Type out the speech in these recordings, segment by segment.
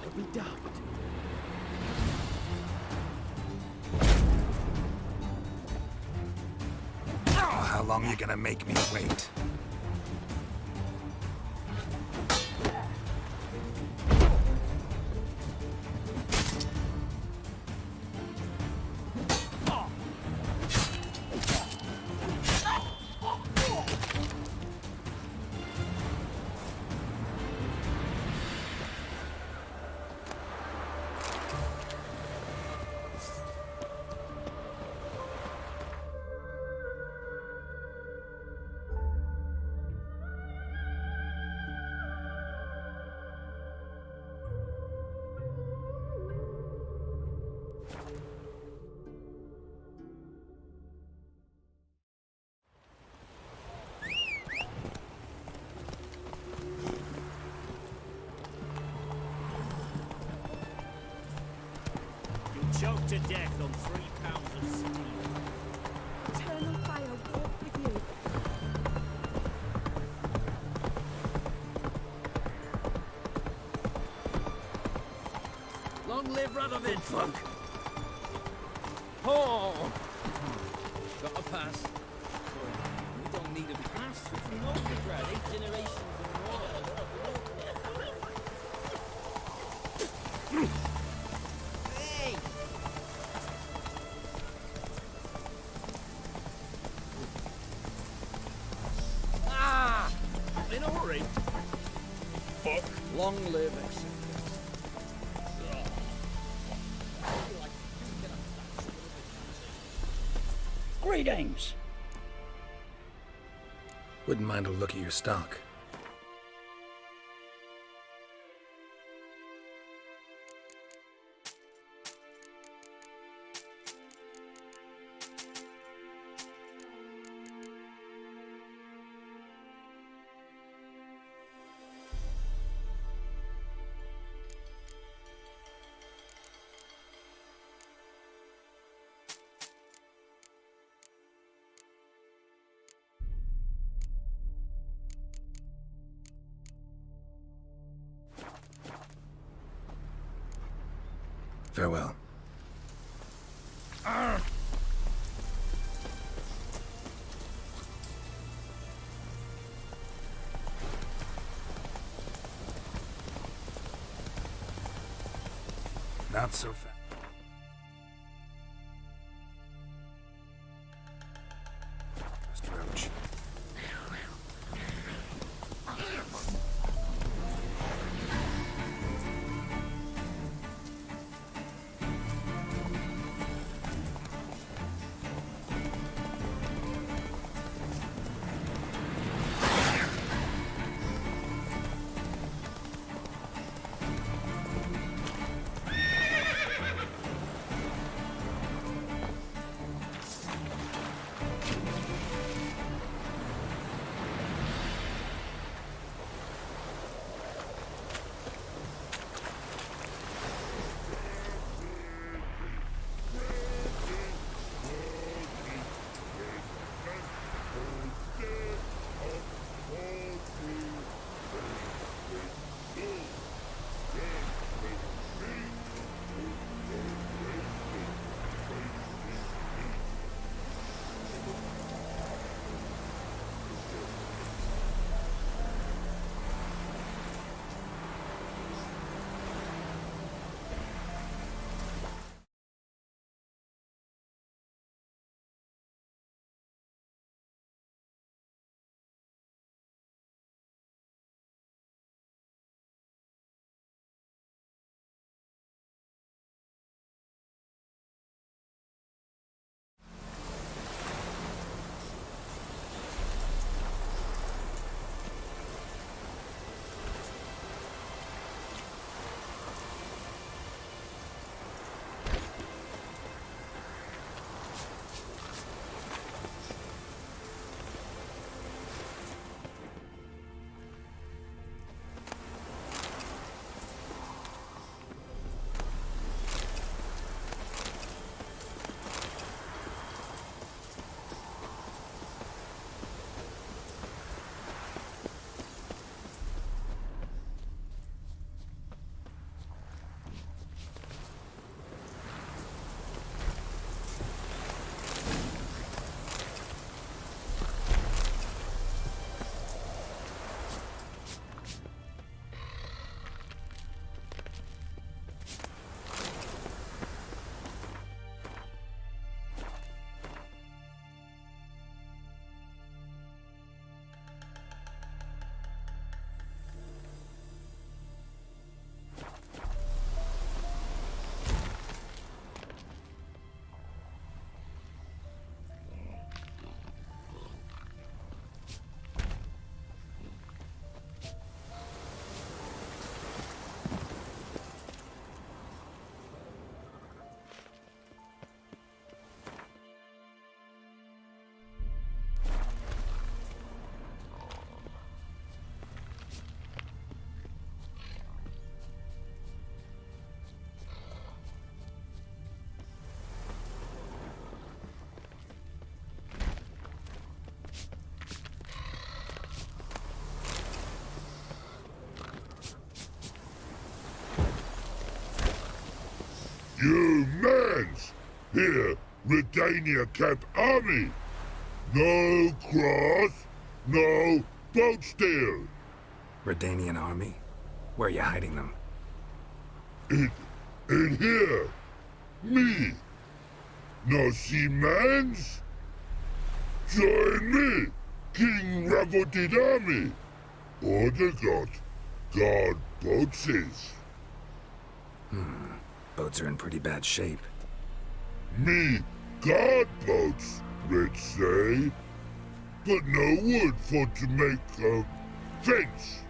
never be doubted. Oh, how long are you gonna make me wait? Choked to death on 3 pounds of steel. Eternal fire walk with you. Long live Radovid, Oh! Got a pass. We don't need a pass. We're from Novigrad, 8 generations in Hey! In a hurry. Fuck. Long live Exodus. Greetings. Wouldn't mind a look at your stock. Farewell. Not so fast. Roach. You mans! Here, Redania Camp Army! No cross, no boat steal! Redanian army? Where are you hiding them? In here! Me! No see mans? Join me, King Ravodid Army! Order got guard boatses. Boats are in pretty bad shape. Me guard boats, Red say. But no wood for to make a fence.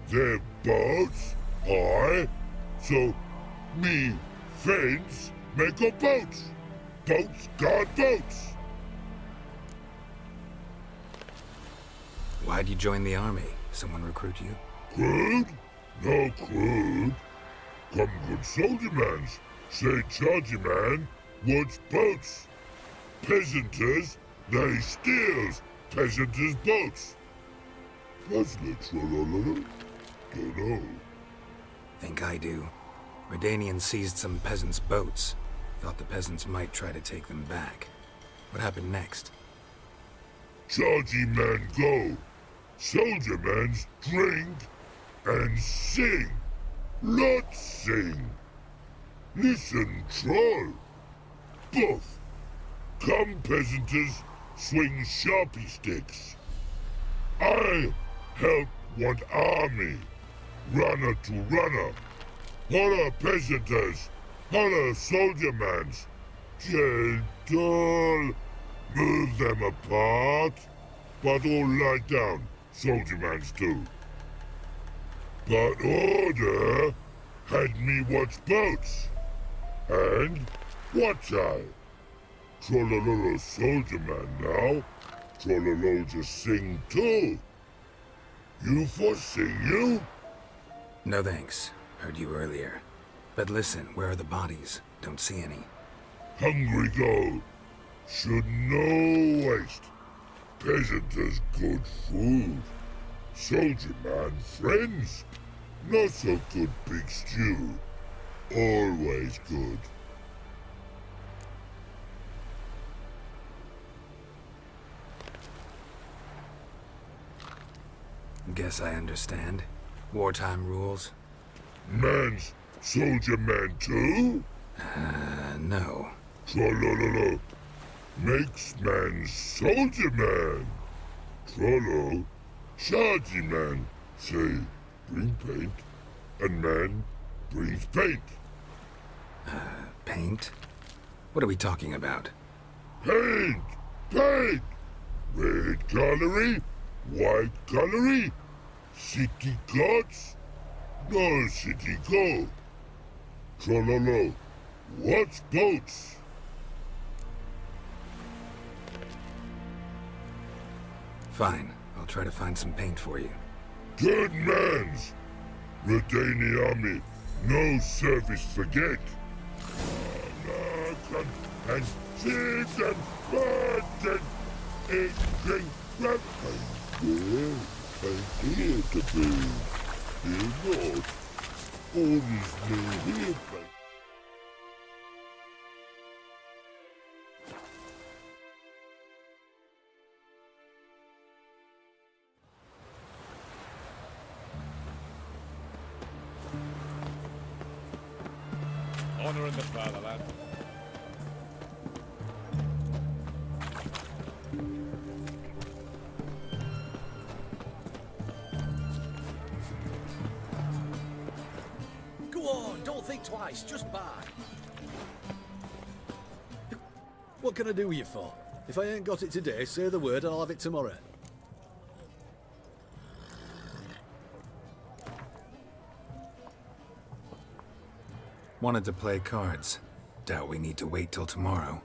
Their boats high, so me fence make a boats. Boats guard boats. Why'd you join the army? Someone recruit you? Crude? No crude. Come good soldier mans. Say chargy man wants boats. Peasanters, they steals peasanters' boats. Puzzler trollololo? Dunno. Think I do. Redanians seized some peasants' boats. Thought the peasants might try to take them back. What happened next? Chargy man go. Soldier mans drink and sing. Lot sing. Listen, troll. Buff. Come, peasanters, swing sharpie sticks. I help want army. Runner to runner. Holla, peasanters. Holla, soldier mans. Gentle. Move them apart. But all lie down. Soldier mans too. But order had me watch boats. And watch I. Trollololo soldier man now. Trollolo just sing too. You for sing you? No thanks. Heard you earlier. But listen, where are the bodies? Don't see any. Hungry go. Should no waste. Peasanters good food. Soldier man friends. Not so good big stew. Always good. Guess I understand. Wartime rules? Man's soldier man too? No. Trollololo. Makes man soldier man. Trollo. Chargy man. Say, bring paint. And man brings paint. Paint? What are we talking about? Paint! Paint! Red colory, white colory, city gods, no city go. Trollolo, what's boats? Fine. I'll try to find some paint for you. Good mans! Redani army, no service forget. Come and see them burden in drink red paint. Well, and here to be. Here not. All is new here, paint. Honor in the fatherland. Go on, don't think twice, just buy. What can I do with you for? If I ain't got it today, say the word and I'll have it tomorrow. Wanted to play cards. Doubt we need to wait till tomorrow.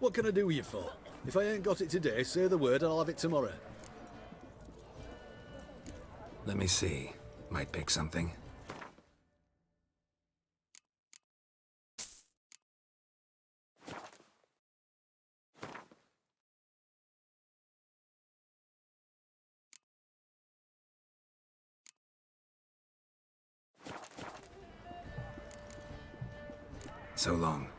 What can I do with you for? If I ain't got it today, say the word and I'll have it tomorrow. Let me see. Might pick something. So long.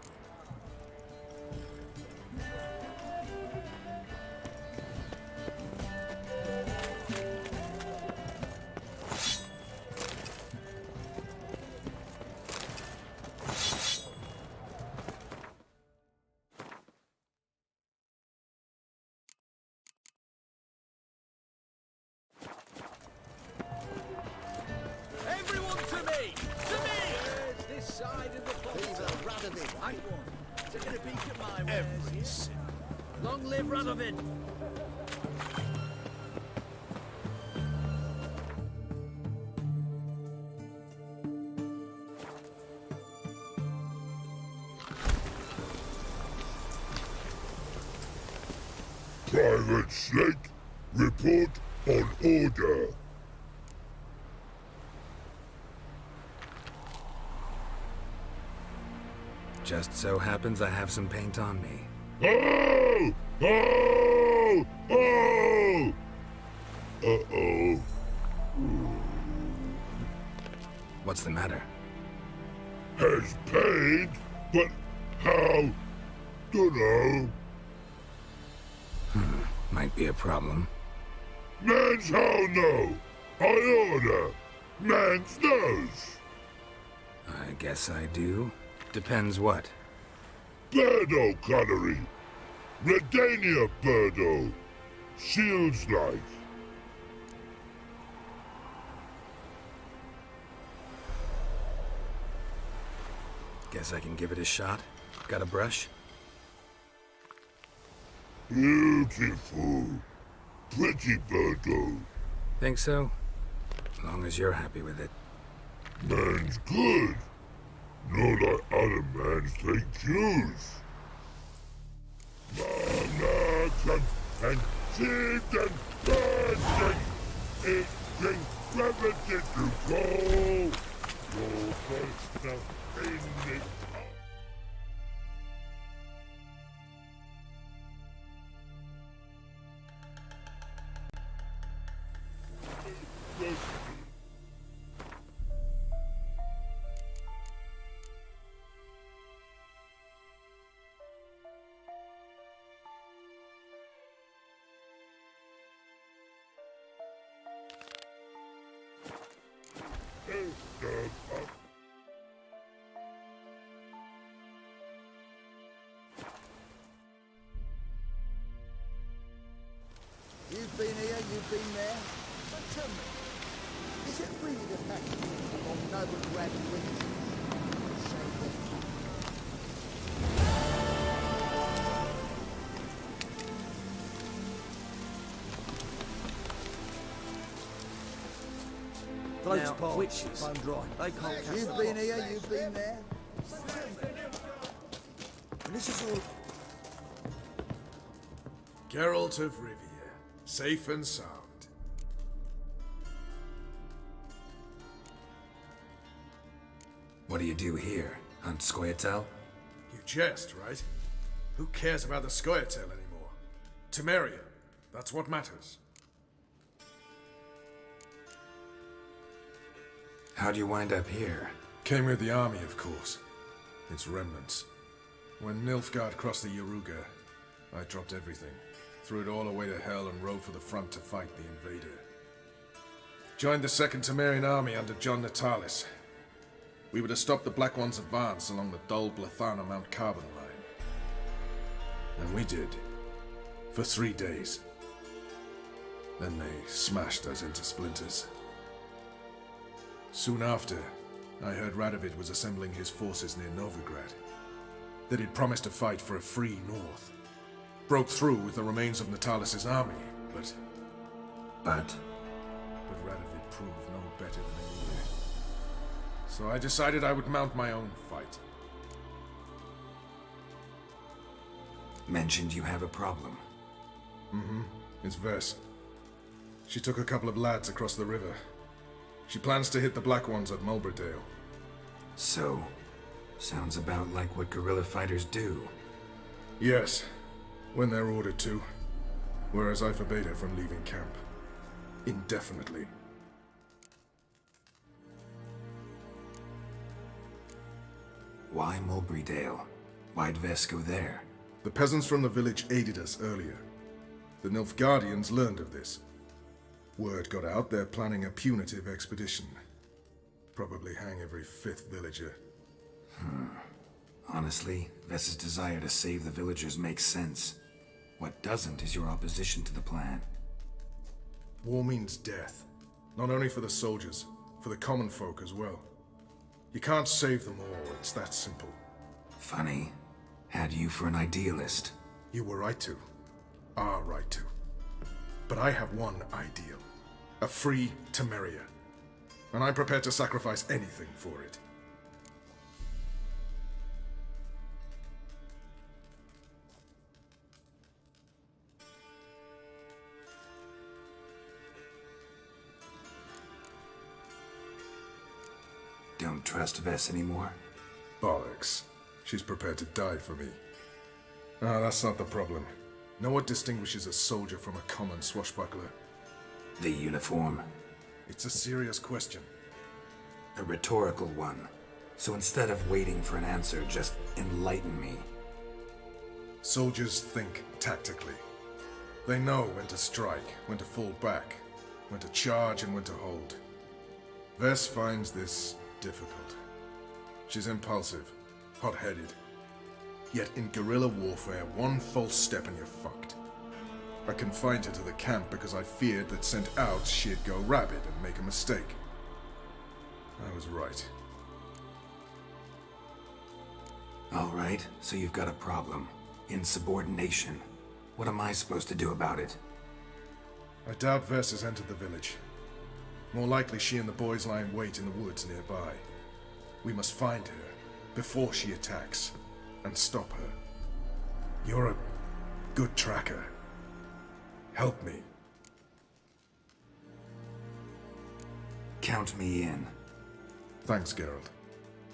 Everyone to me! To me! Where's this side of the boat? These are Radovid. Right one. Taking a peek at my wares. Long live Radovid! Private Snake, report on order. Just so happens I have some paint on me. Oh! Oh! Oh! Uh-oh. What's the matter? Has paid, but how? Dunno. Might be a problem. Man's how no. I order. Man's knows. I guess I do. Depends what. Birdo Connery. Redania Birdo. Shields like. Guess I can give it a shot. Got a brush? Beautiful. Pretty Birdo. Think so? As long as you're happy with it. Man's good. No like other man's take cues. Manakan and seed and burning. It can gravity to go. Your personal in it. You've been here, you've been there. But tell me, is it really the fact of Novigrad wins? Say what? Now, witches. I'm dry. They can't catch You've been here, you've been there. And this is all. Geralt of Rivia, safe and sound. What do you do here? Hunt Scoia'tael? You jest, right? Who cares about the Scoia'tael anymore? Temeria, that's what matters. How'd you wind up here? Came with the army, of course. Its remnants. When Nilfgaard crossed the Yaruga, I dropped everything. Threw it all away to hell and rode for the front to fight the invader. Joined the Second Temerian army under John Natalis. We were to stop the Black One's advance along the Dol Blathana Mount Carbon line. And we did. For 3 days. Then they smashed us into splinters. Soon after, I heard Radovid was assembling his forces near Novigrad. That he'd promised to fight for a free North. Broke through with the remains of Natalis' army, but But Radovid proved no better than a leader. So I decided I would mount my own fight. mentioned you have a problem. It's Vess. She took a couple of lads across the river. She plans to hit the Black Ones at Mulberdale. So, sounds about like what guerrilla fighters do. Yes, when they're ordered to. Whereas I forbade her from leaving camp. Indefinitely. Why Mulberrydale? Why'd Vess go there? The peasants from the village aided us earlier. The Nilfgaardians learned of this. Word got out they're planning a punitive expedition. Probably hang every 5th villager. Honestly, Vess's desire to save the villagers makes sense. What doesn't is your opposition to the plan. War means death. Not only for the soldiers, for the common folk as well. You can't save them all, it's that simple. Funny. Had you for an idealist. You were right to. Are right to. But I have one ideal. A free Temeria. And I'm prepared to sacrifice anything for it. Don't trust Vess anymore? Bollocks. She's prepared to die for me. Ah, that's not the problem. Know what distinguishes a soldier from a common swashbuckler? The uniform. It's a serious question. A rhetorical one. So instead of waiting for an answer, just enlighten me. Soldiers think tactically. They know when to strike, when to fall back, when to charge and when to hold. Vess finds this difficult. She's impulsive, hot-headed. Yet in guerrilla warfare, one false step and you're fucked. I confined her to the camp because I feared that sent out she'd go rabid and make a mistake. I was right. Alright, so you've got a problem. Insubordination. What am I supposed to do about it? I doubt Vess has entered the village. More likely she and the boys lie in wait in the woods nearby. We must find her before she attacks and stop her. You're a good tracker. Help me. Count me in. Thanks, Geralt.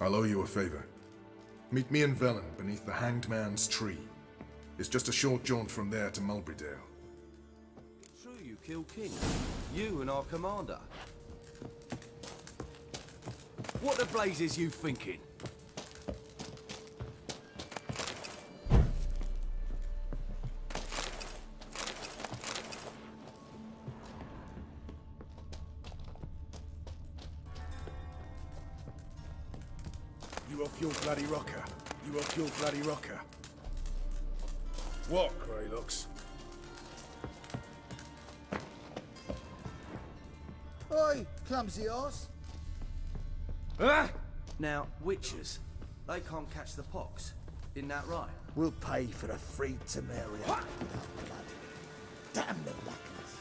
I'll owe you a favor. Meet me in Velen beneath the Hanged Man's tree. It's just a short jaunt from there to Mulberrydale. True, you killed King. You and our commander. What the blazes you thinking? You off your bloody rocker. You off your bloody rocker. What, Greylocks? Oi, clumsy horse. Now, witches, they can't catch the pox. Isn't that right? We'll pay for the free Temeria. Blood. Damn the blackness.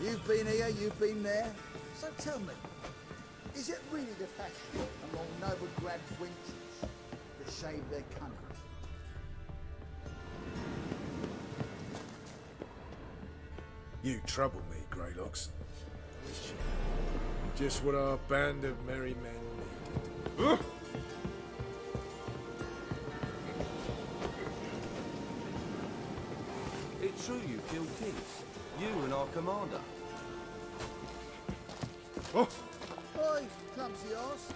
You've been here, you've been there. So tell me, is it really the fashion among Novigrad wenches to shave their cunning? You trouble me, Greylocks. Just what our band of merry men needed. It's true you killed kings. You and our commander. Oh! Oi, clumsy horse.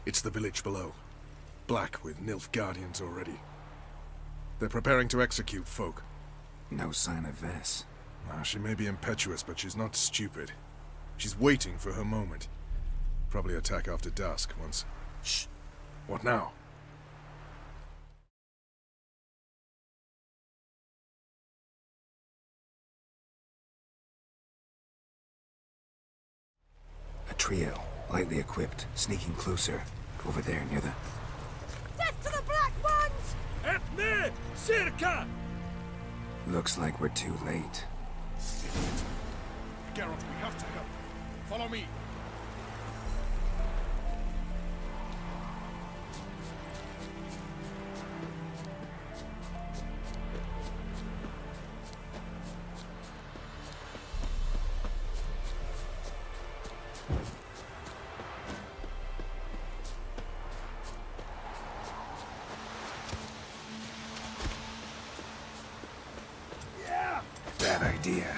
It's the village below. Black with Nilfgaardians already. They're preparing to execute folk. No sign of Vess. She may be impetuous, but she's not stupid. She's waiting for her moment. Probably attack after dusk once. Shh. What now? A trio, lightly equipped, sneaking closer. Over there, near the... Death to the Black Ones! At me! Circa! Looks like we're too late. Geralt, we have to help. Follow me. Bad idea.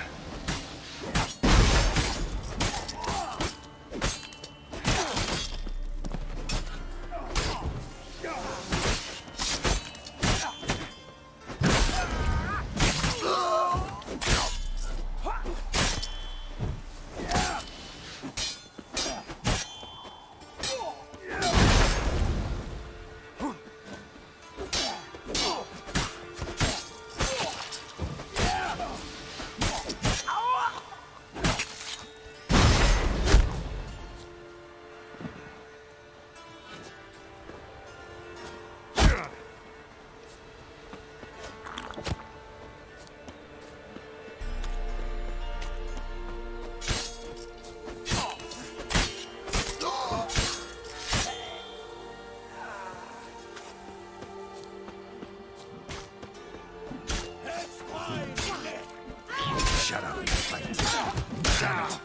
Shut up and fight. Damn it.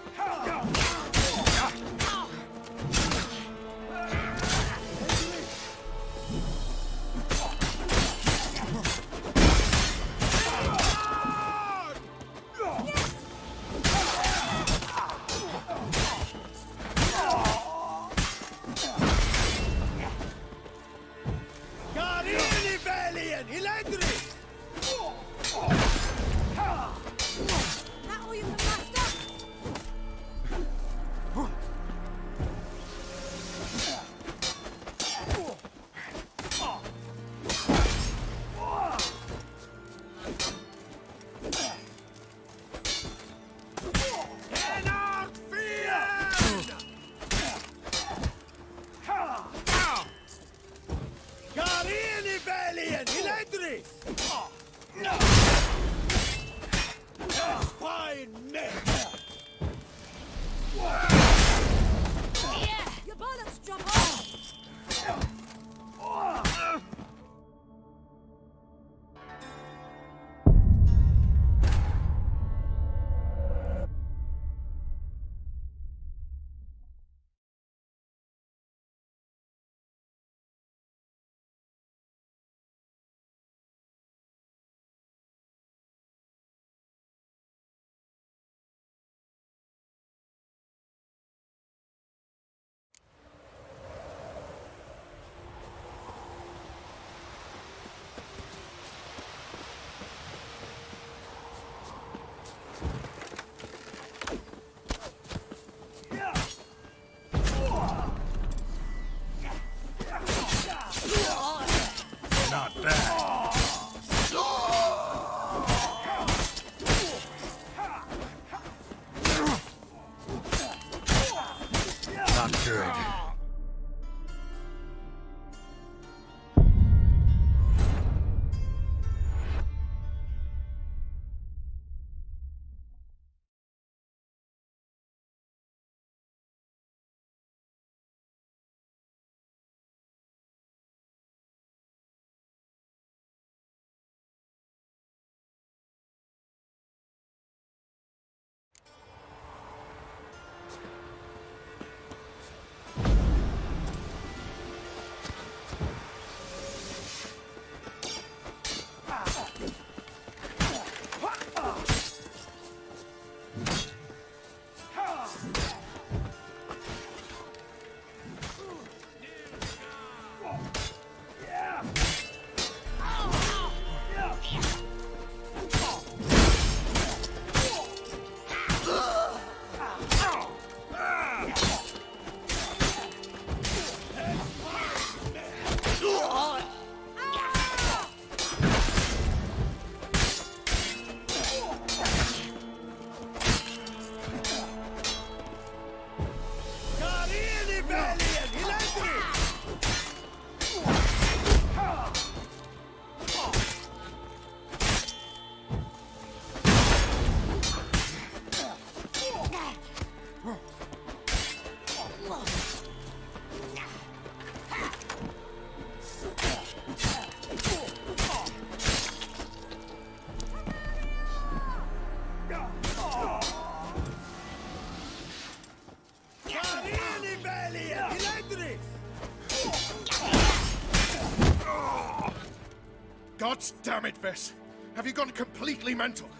gods damn it, Vess. Have you gone completely mental?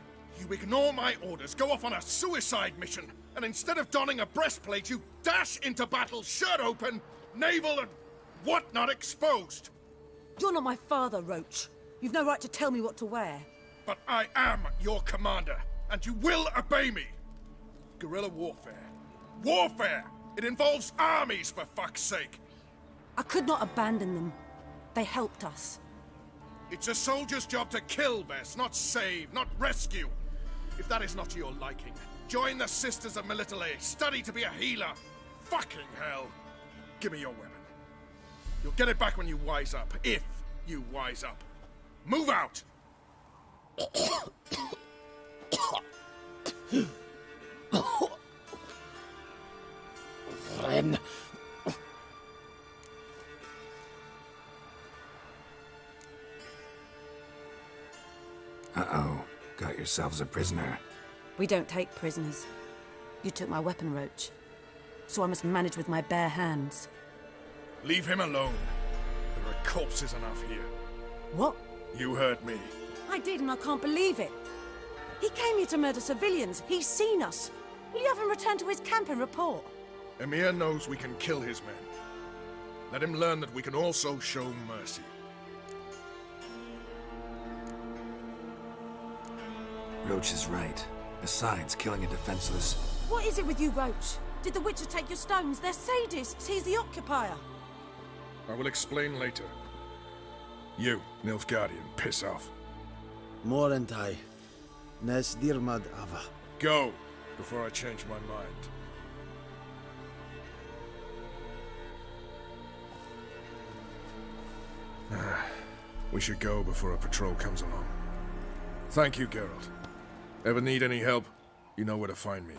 You ignore my orders, go off on a suicide mission, and instead of donning a breastplate, you dash into battle, shirt open, navel and whatnot exposed. You're not my father, Roach. You've no right to tell me what to wear. But I am your commander, and you will obey me. Guerrilla warfare. Warfare! It involves armies, for fuck's sake. I could not abandon them. They helped us. It's a soldier's job to kill, Vess, not save, not rescue. If that is not to your liking, join the Sisters of Melitele, study to be a healer. Fucking hell. Give me your weapon. You'll get it back when you wise up, if you wise up. Move out! Ren. Uh-oh. Got yourselves a prisoner. We don't take prisoners. You took my weapon, Roach. So I must manage with my bare hands. Leave him alone. There are corpses enough here. What? You heard me. I did, and I can't believe it. He came here to murder civilians. He's seen us. Will you have him return to his camp and report? Emir knows we can kill his men. Let him learn that we can also show mercy. Roach is right. Besides, killing a defenseless... What is it with you, Roach? Did the Witcher take your stones? They're sadists. He's the occupier. I will explain later. You, Nilfgaardian, piss off. Morentai. Nes dirmad ava. Go, before I change my mind. We should go before a patrol comes along. Thank you, Geralt. Ever need any help, you know where to find me.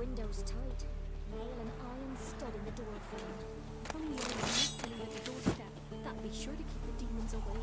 windows tight. Nail an iron stud in the door frame. If only anyone used to leave at the doorstep, that'd be sure to keep the demons away.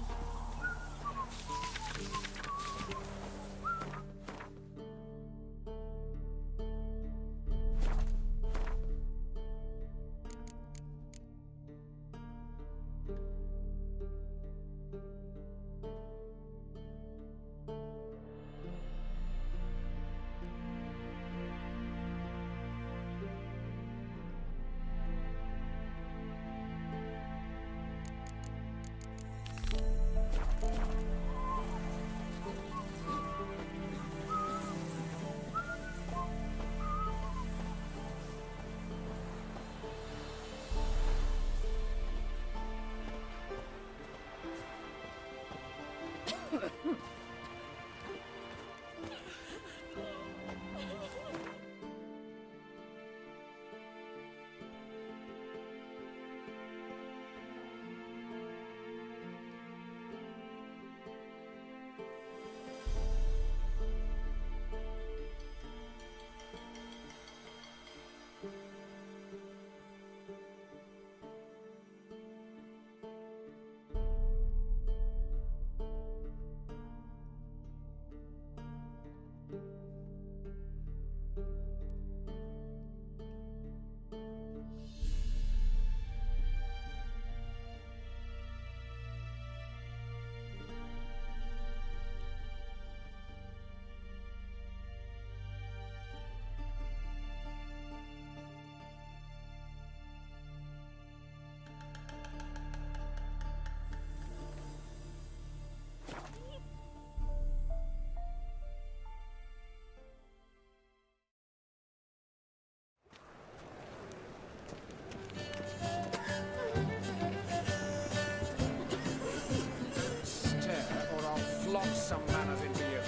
lock some manners into you.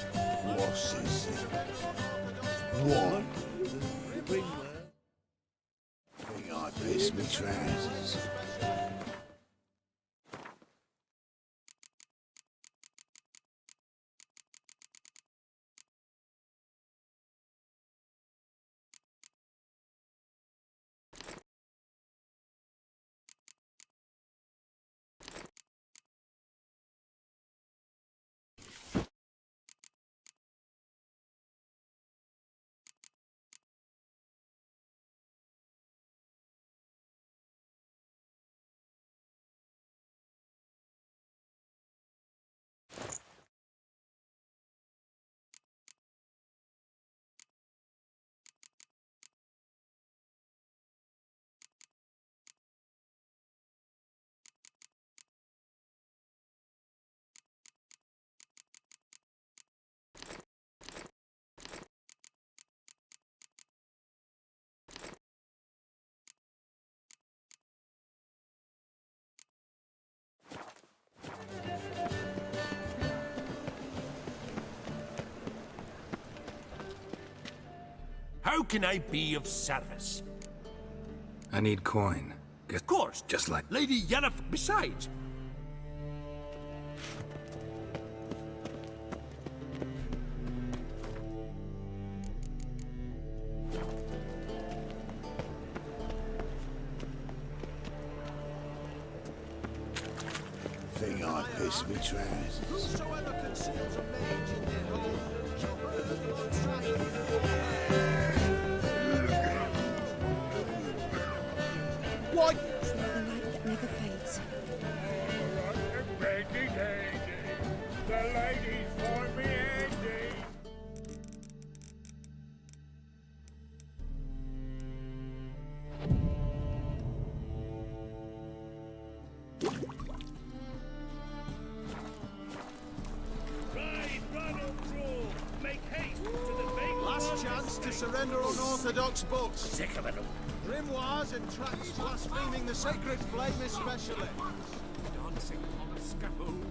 What's this? What? Think I piss me trousers. How can I be of service? I need coin. Of course, Just like... Lady Yennefer. Besides, Think I piss me trousers. Whosoever conceals a mage in their home shall burn on sight. Why? The light that never fades. the ladies want me Andy. Make haste to the veil. Last chance to surrender unorthodox books. Sick of it all. Grimoires and tracts blaspheming the sacred flame especially. Dancing on a scaffold.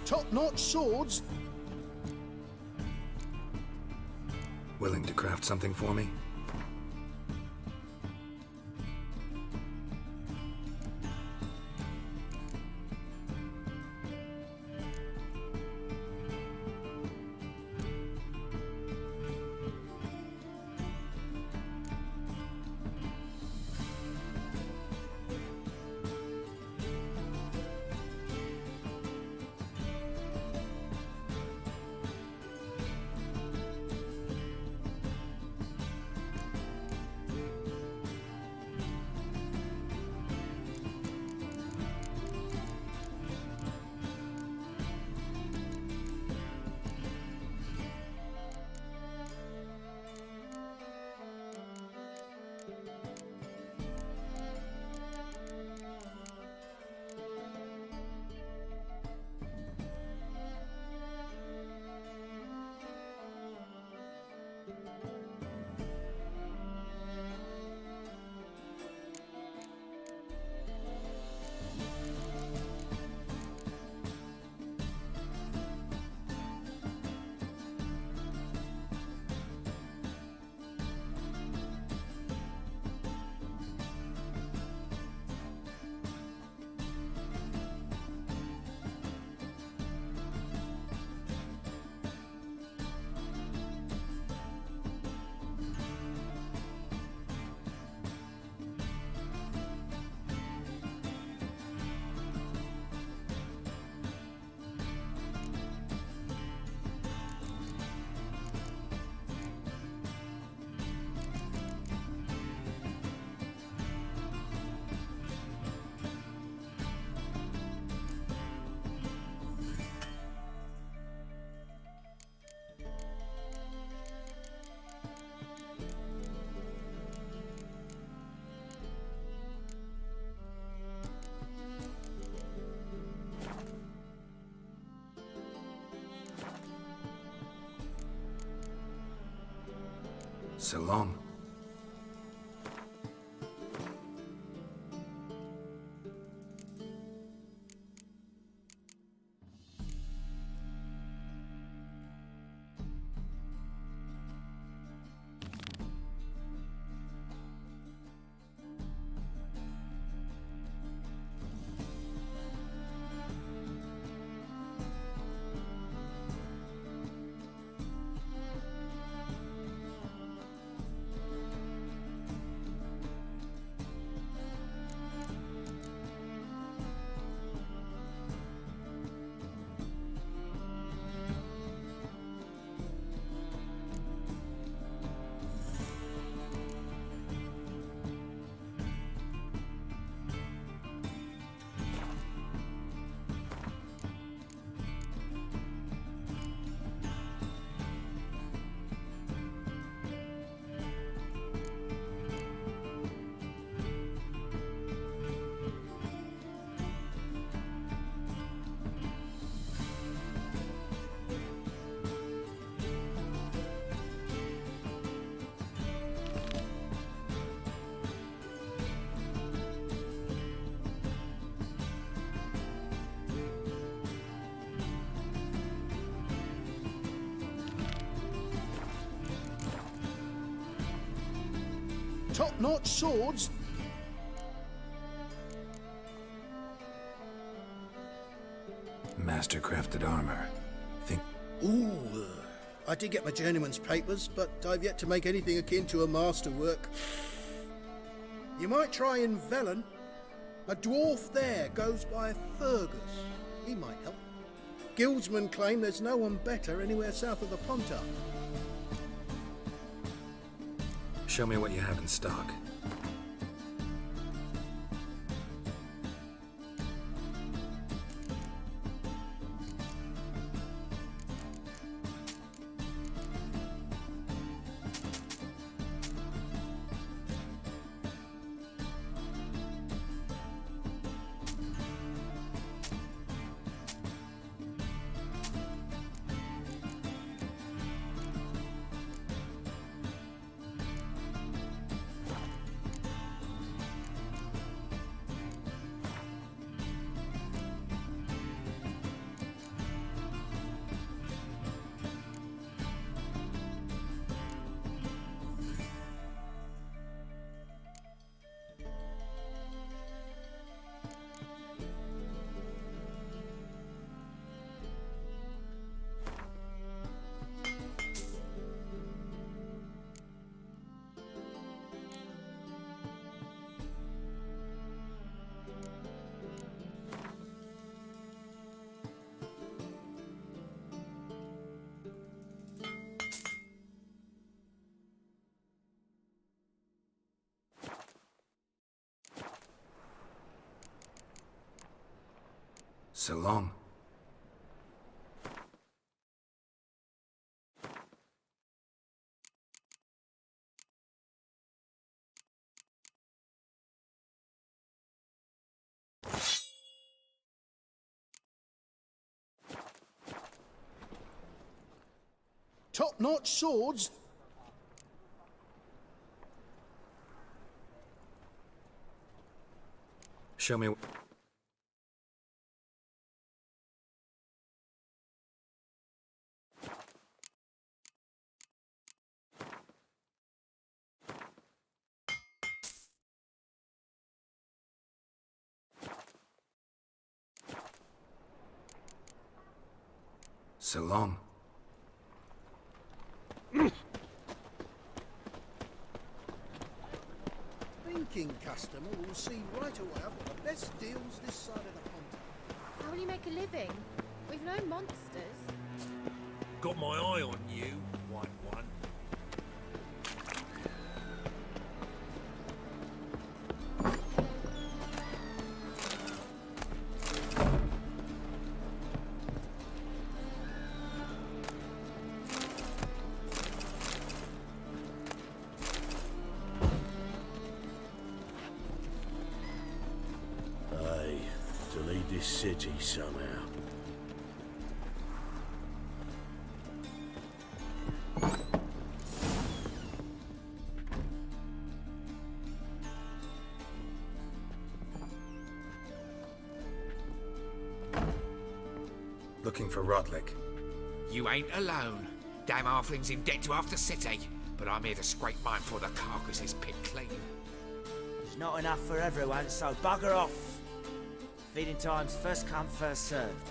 Top-notch swords. Willing to craft something for me? So long. Top-notch swords. Master-crafted armor. Think... Ooh, I did get my journeyman's papers, but I've yet to make anything akin to a masterwork. You might try in Velen. A dwarf there goes by Fergus. He might help. Guildsmen claim there's no one better anywhere south of the Pontar. Show me what you have in stock. So long. Top-notch swords. Show me... So long. Thinking customer will see right away I've got the best deals this side of the pond. How will you make a living? We've no monsters. Got my eye on you, white one. To lead this city somehow. Looking for Rodlick. You ain't alone. Damn halfling's in debt to half the city. But I'm here to scrape mine before the carcass is picked clean. There's not enough for everyone, so bugger off. Feeding time's first come, first served.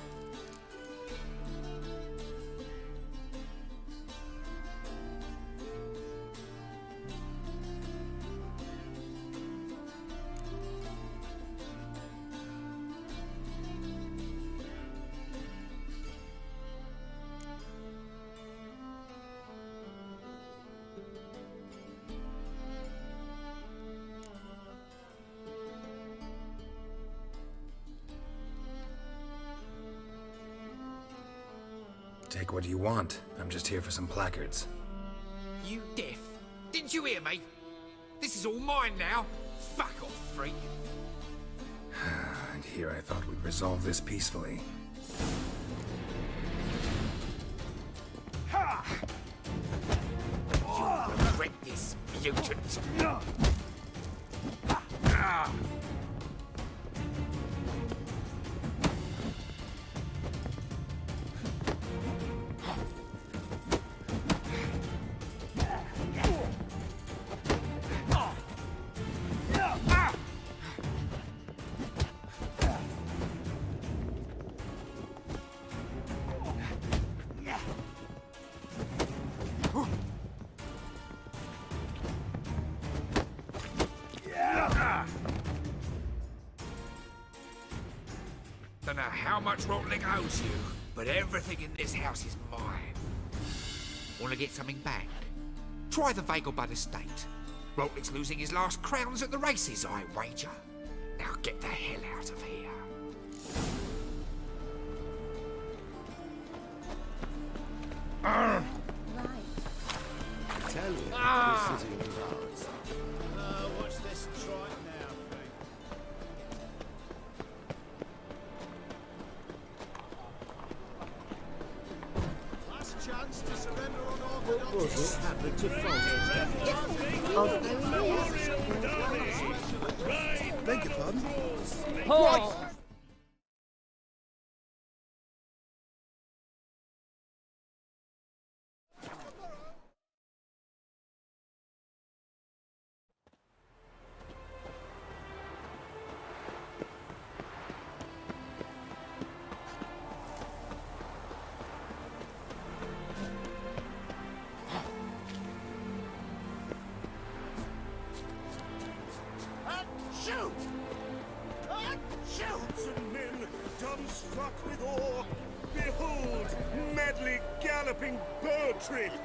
Take what you want. I'm just here for some placards. You deaf? Didn't you hear me? This is all mine now. Fuck off, freak. And here I thought we'd resolve this peacefully. You'll regret this, mutant. Don't know how much Rotlick owes you, but everything in this house is mine. Want to get something back? Try the Vagelbud estate. Rotlick's losing his last crowns at the races, I wager. Now get the hell out of here. Tell you, this city is ours. Watch this trot now, Frank. Last chance to surrender unorthodox. Happened to Beg your pardon? Oh! Shoot! Shoots and men, dumbstruck with awe, behold, madly galloping Bertrand!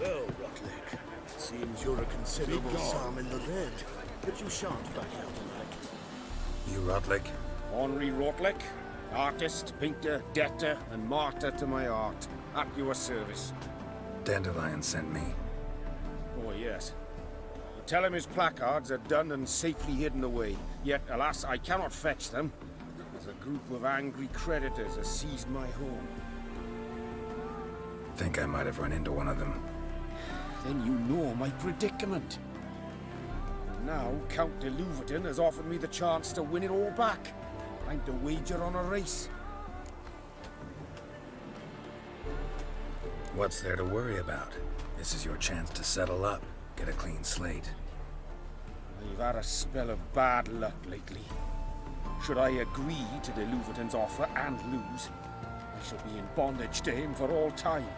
Well, Rotlick, seems you're a considerable psalm in the red, but you shan't back out tonight. You Rotlick? Henri Rotlick, artist, painter, debtor, and martyr to my art, at your service. Dandelion sent me. Oh, yes. Tell him his placards are done and safely hidden away. Yet, alas, I cannot fetch them, as a group of angry creditors has seized my home. Think I might have run into one of them. Then you know my predicament. And now, Count de Louverton has offered me the chance to win it all back. I'm to wager on a race. What's there to worry about? This is your chance to settle up, get a clean slate. I've had a spell of bad luck lately. Should I agree to de Louverton's offer and lose, I shall be in bondage to him for all time.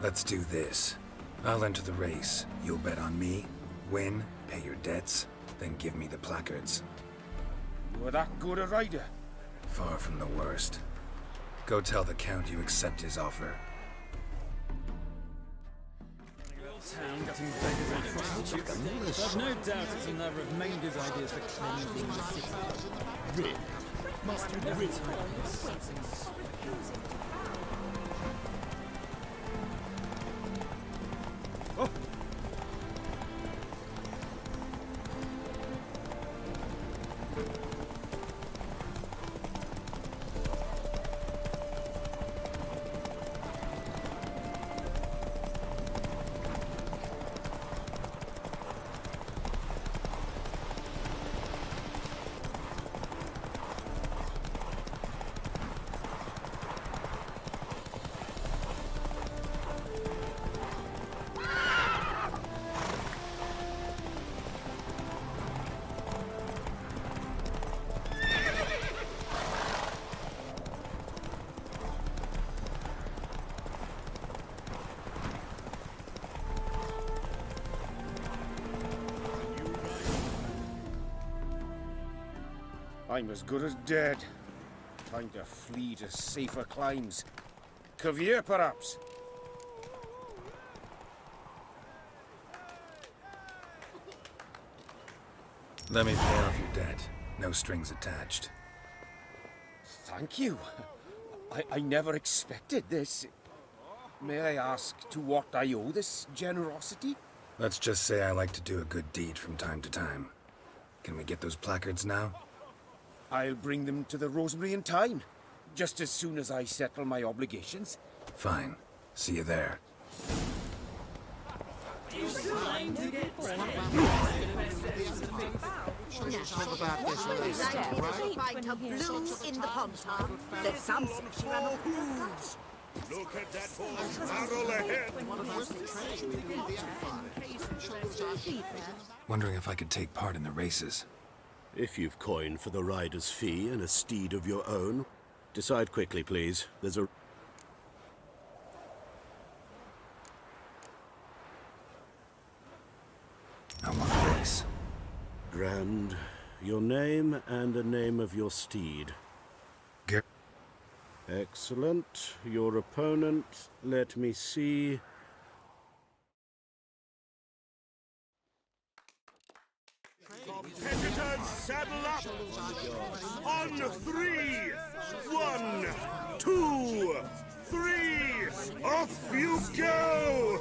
Let's do this. I'll enter the race. You'll bet on me, win, pay your debts, then give me the placards. You are that good a rider? Far from the worst. Go tell the Count you accept his offer. Town getting beggars and prostitutes. I've no doubt it's another of Mainger's ideas for cleansing the city. Rip. Must you every time. Oh! I'm as good as dead. Time to flee to safer climes. Cavier, perhaps? Let me pay off your debt. No strings attached. Thank you. I never expected this. May I ask to what I owe this generosity? Let's just say I like to do a good deed from time to time. Can we get those placards now? I'll bring them to the Rosemary in time, just as soon as I settle my obligations. Fine. See you there. Find a blue in the pontar. There's some Look at that horse barrel ahead! Wondering if I could take part in the races. If you've coin for the rider's fee and a steed of your own, decide quickly, please. There's a... I want a race. Grand. Your name and the name of your steed. Excellent. Your opponent, let me see. Competitors, saddle up! On 3! 1, 2, 3! Off you go!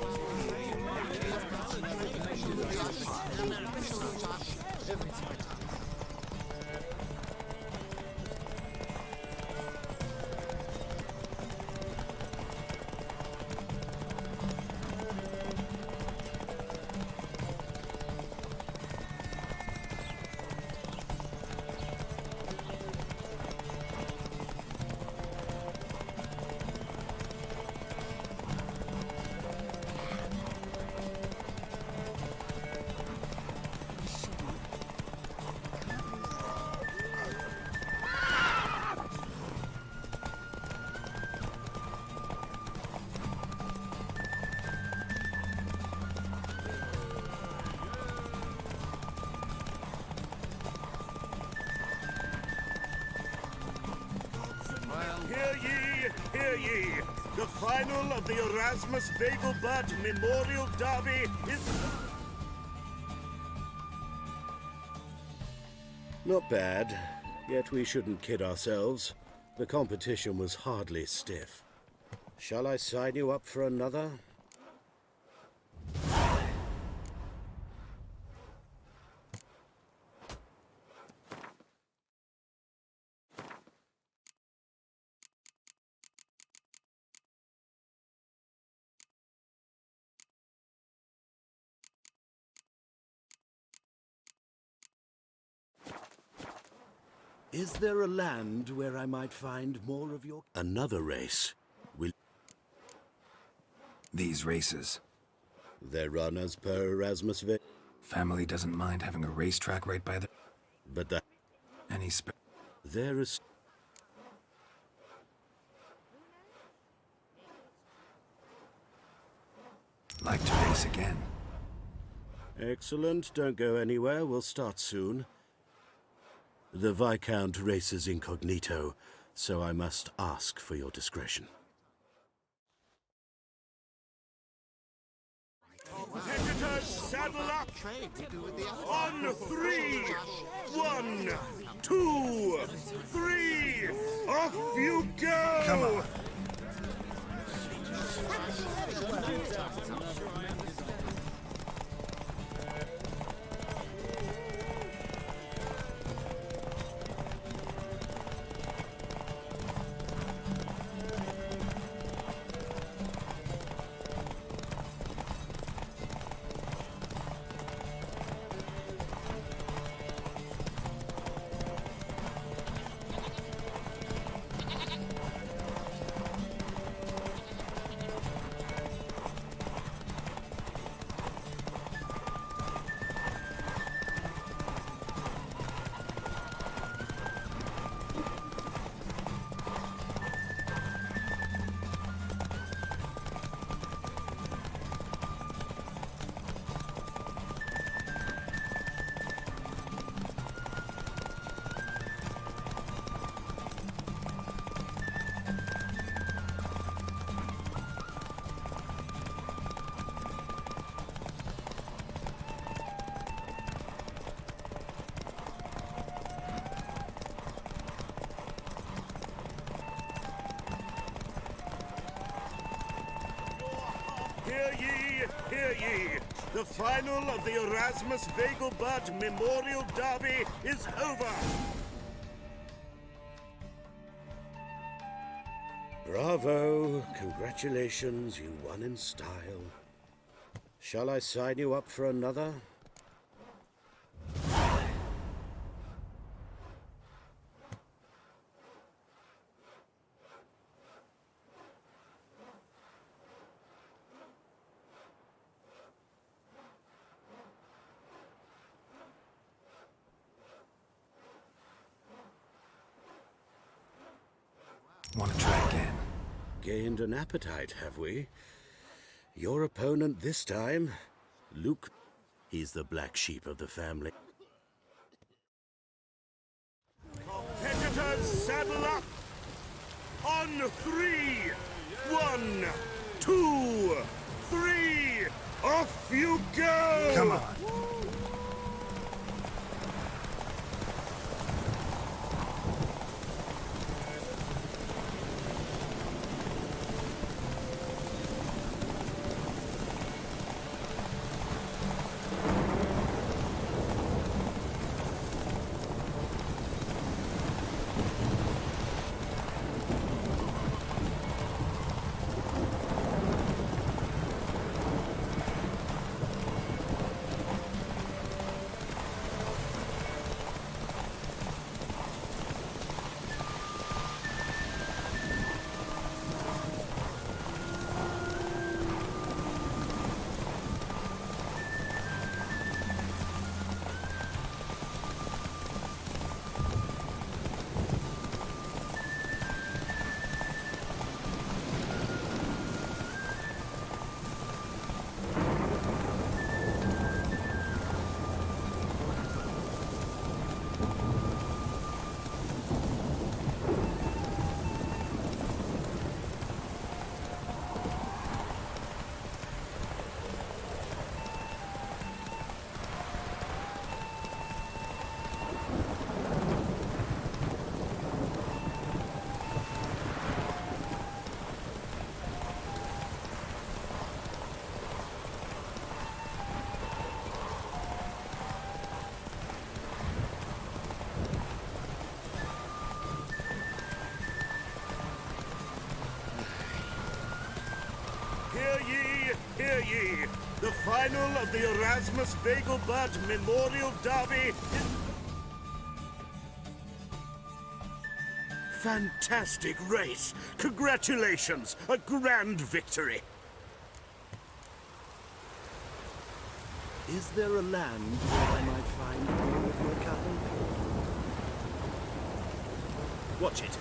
Hear ye, hear ye! The final of the Erasmus Vegelbud Memorial Derby is... Not bad, yet we shouldn't kid ourselves. The competition was hardly stiff. Shall I sign you up for another? Is there a land where I might find more of your... Another race? Will... These races. They're run as per Erasmus Ve... Family doesn't mind having a racetrack right by the... But that... Any There is... Like to race again. Excellent. Don't go anywhere. We'll start soon. The Viscount races incognito, so I must ask for your discretion. Competitors, saddle up! On 3! 1, 2, 3! Off you go! Come on. Hear ye, hear ye! The final of the Erasmus Vegelbud Memorial Derby is over! Bravo! Congratulations, you won in style. Shall I sign you up for another? Want to try again? Gained an appetite, have we? Your opponent this time, Luke. He's the black sheep of the family. Competitors, saddle up! On 3! 1, 2, 3! Off you go! Come on. Hear ye! The final of the Erasmus Vegelbud Memorial Derby. Fantastic race! Congratulations! A grand victory! Is there a land where I might find more of your kind? Watch it.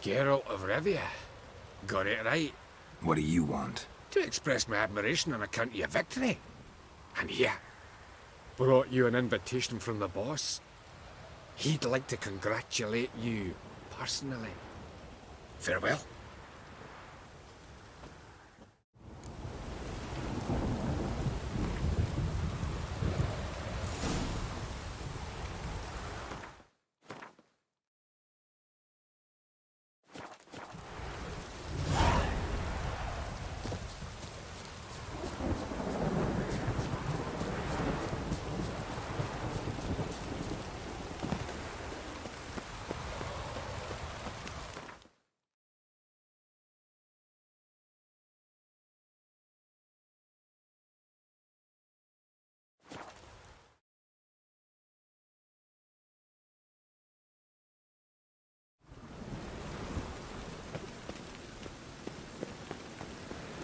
Geralt of Rivia. Got it right. What do you want? To express my admiration on account of your victory. And here, brought you an invitation from the boss. He'd like to congratulate you personally. Farewell.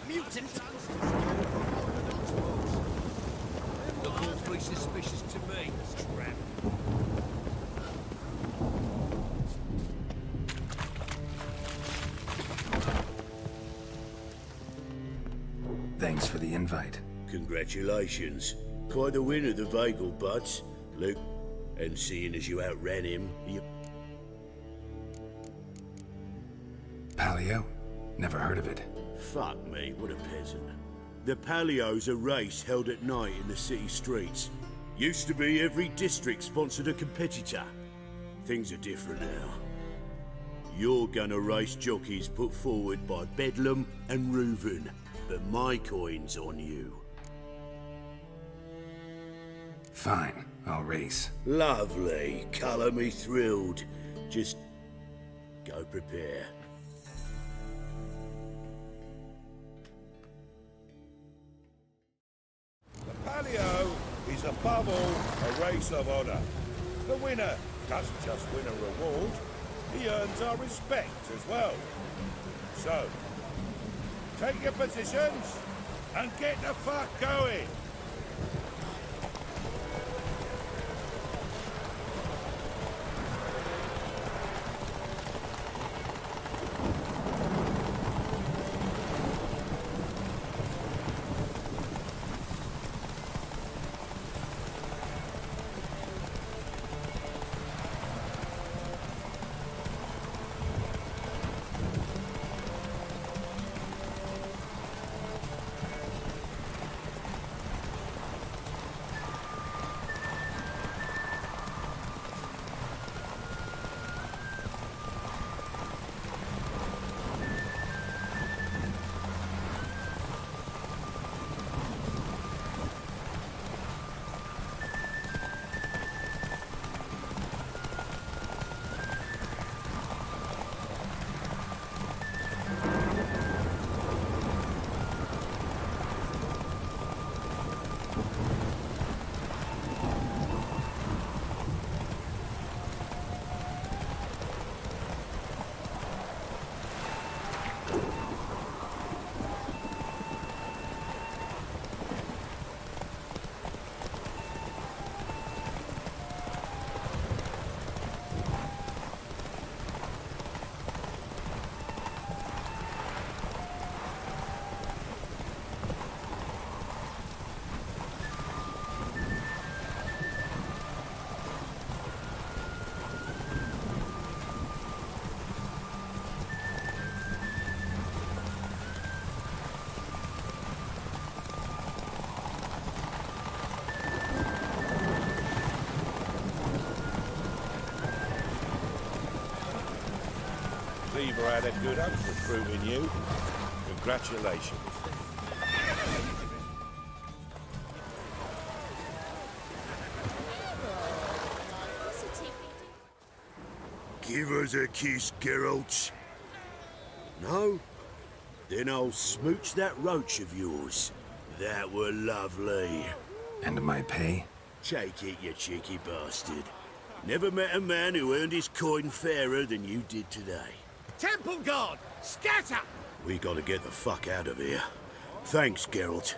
Mutant! Look awfully suspicious to me, tramp. Thanks for the invite. Congratulations. Quite the winner, the Vegelbuds, Luke. And seeing as you outran him, you... Palio? Never heard of it. Fuck me, what a peasant. The Palio's a race held at night in the city streets. Used to be every district sponsored a competitor. Things are different now. You're gonna race jockeys put forward by Bedlam and Reuven. but my coin's on you. Fine, I'll race. Lovely. Colour me thrilled. Just go prepare. The Palio is above all a race of honour. The winner doesn't just win a reward, he earns our respect as well. So, take your positions and get the fuck going! Cleaver had a good hope recruiting you. Congratulations. Give us a kiss, Geralt. No? Then I'll smooch that roach of yours. That were lovely. And my pay? Take it, you cheeky bastard. Never met a man who earned his coin fairer than you did today. Temple Guard! Scatter! We gotta get the fuck out of here. Thanks, Geralt.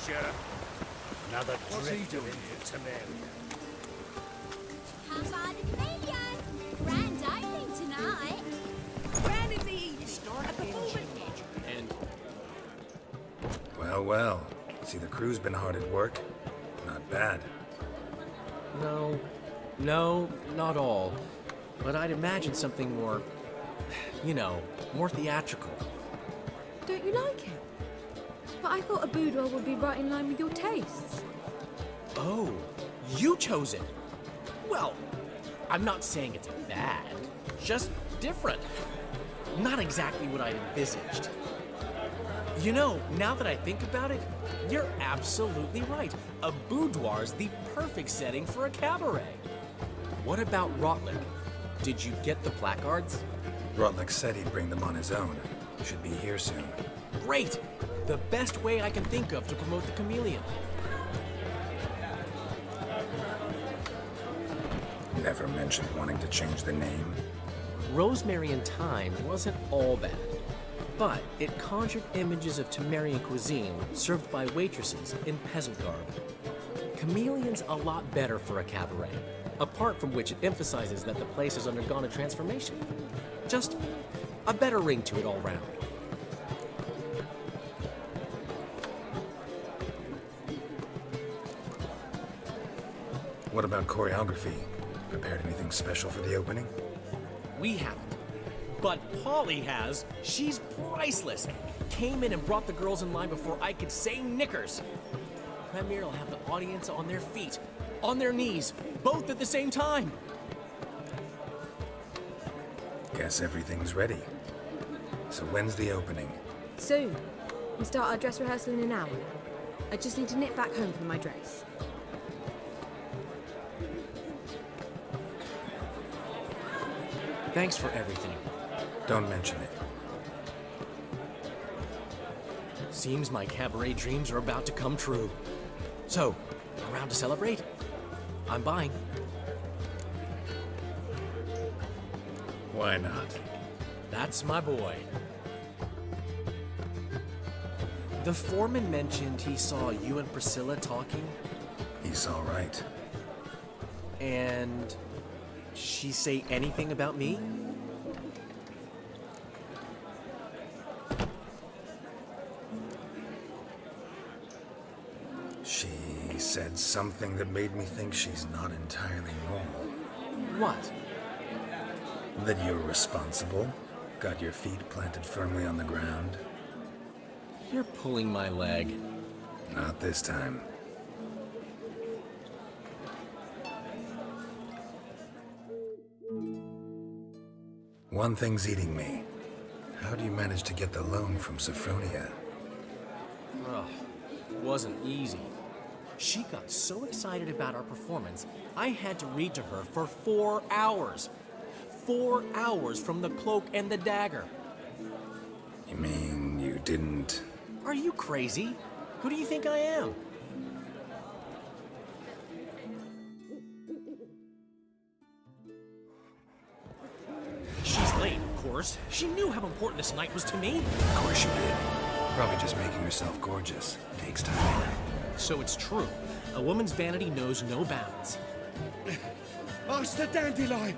Sheriff. Another What's he drifter doing into Temeria. How about the chameleon? Grand opening tonight. Grand is the evening. A performance. And Well, well. See, the crew's been hard at work. Not bad. no, not all. But I'd imagine something more, more theatrical. Don't you like it? But I thought a boudoir would be right in line with your tastes. Oh, you chose it. Well, I'm not saying it's bad, just different. Not exactly what I'd envisaged. Now that I think about it, you're absolutely right. A boudoir's the perfect setting for a cabaret. What about Rotlick? Did you get the placards? Rotlick said he'd bring them on his own. Should be here soon. Great! The best way I can think of to promote the chameleon. Never mentioned wanting to change the name. Rosemary and Thyme wasn't all bad, but it conjured images of Temerian cuisine served by waitresses in peasant garb. Chameleon's a lot better for a cabaret, apart from which it emphasizes that the place has undergone a transformation. Just a better ring to it all round. What about choreography? Prepared anything special for the opening? We haven't. But Polly has. She's priceless. Came in and brought the girls in line before I could say knickers. Premiere will have the audience on their feet, on their knees, both at the same time. Guess everything's ready. So when's the opening? Soon. We start our dress rehearsal in an hour. I just need to nip back home for my dress. Thanks for everything. Don't mention it. Seems my cabaret dreams are about to come true. So, around to celebrate? I'm buying. Why not? That's my boy. The foreman mentioned he saw you and Priscilla talking. He's all right. And she say anything about me? She said something that made me think she's not entirely normal. What? That you're responsible, got your feet planted firmly on the ground. You're pulling my leg. Not this time. One thing's eating me. How do you manage to get the loan from Sophronia? Oh, it wasn't easy. She got so excited about our performance, I had to read to her for 4 hours. 4 hours from The Cloak and the Dagger. You mean you didn't... Are you crazy? Who do you think I am? She's late, of course. She knew how important this night was to me. Of course she did. Probably just making herself gorgeous. Takes time. So it's true. A woman's vanity knows no bounds. Master Dandelion!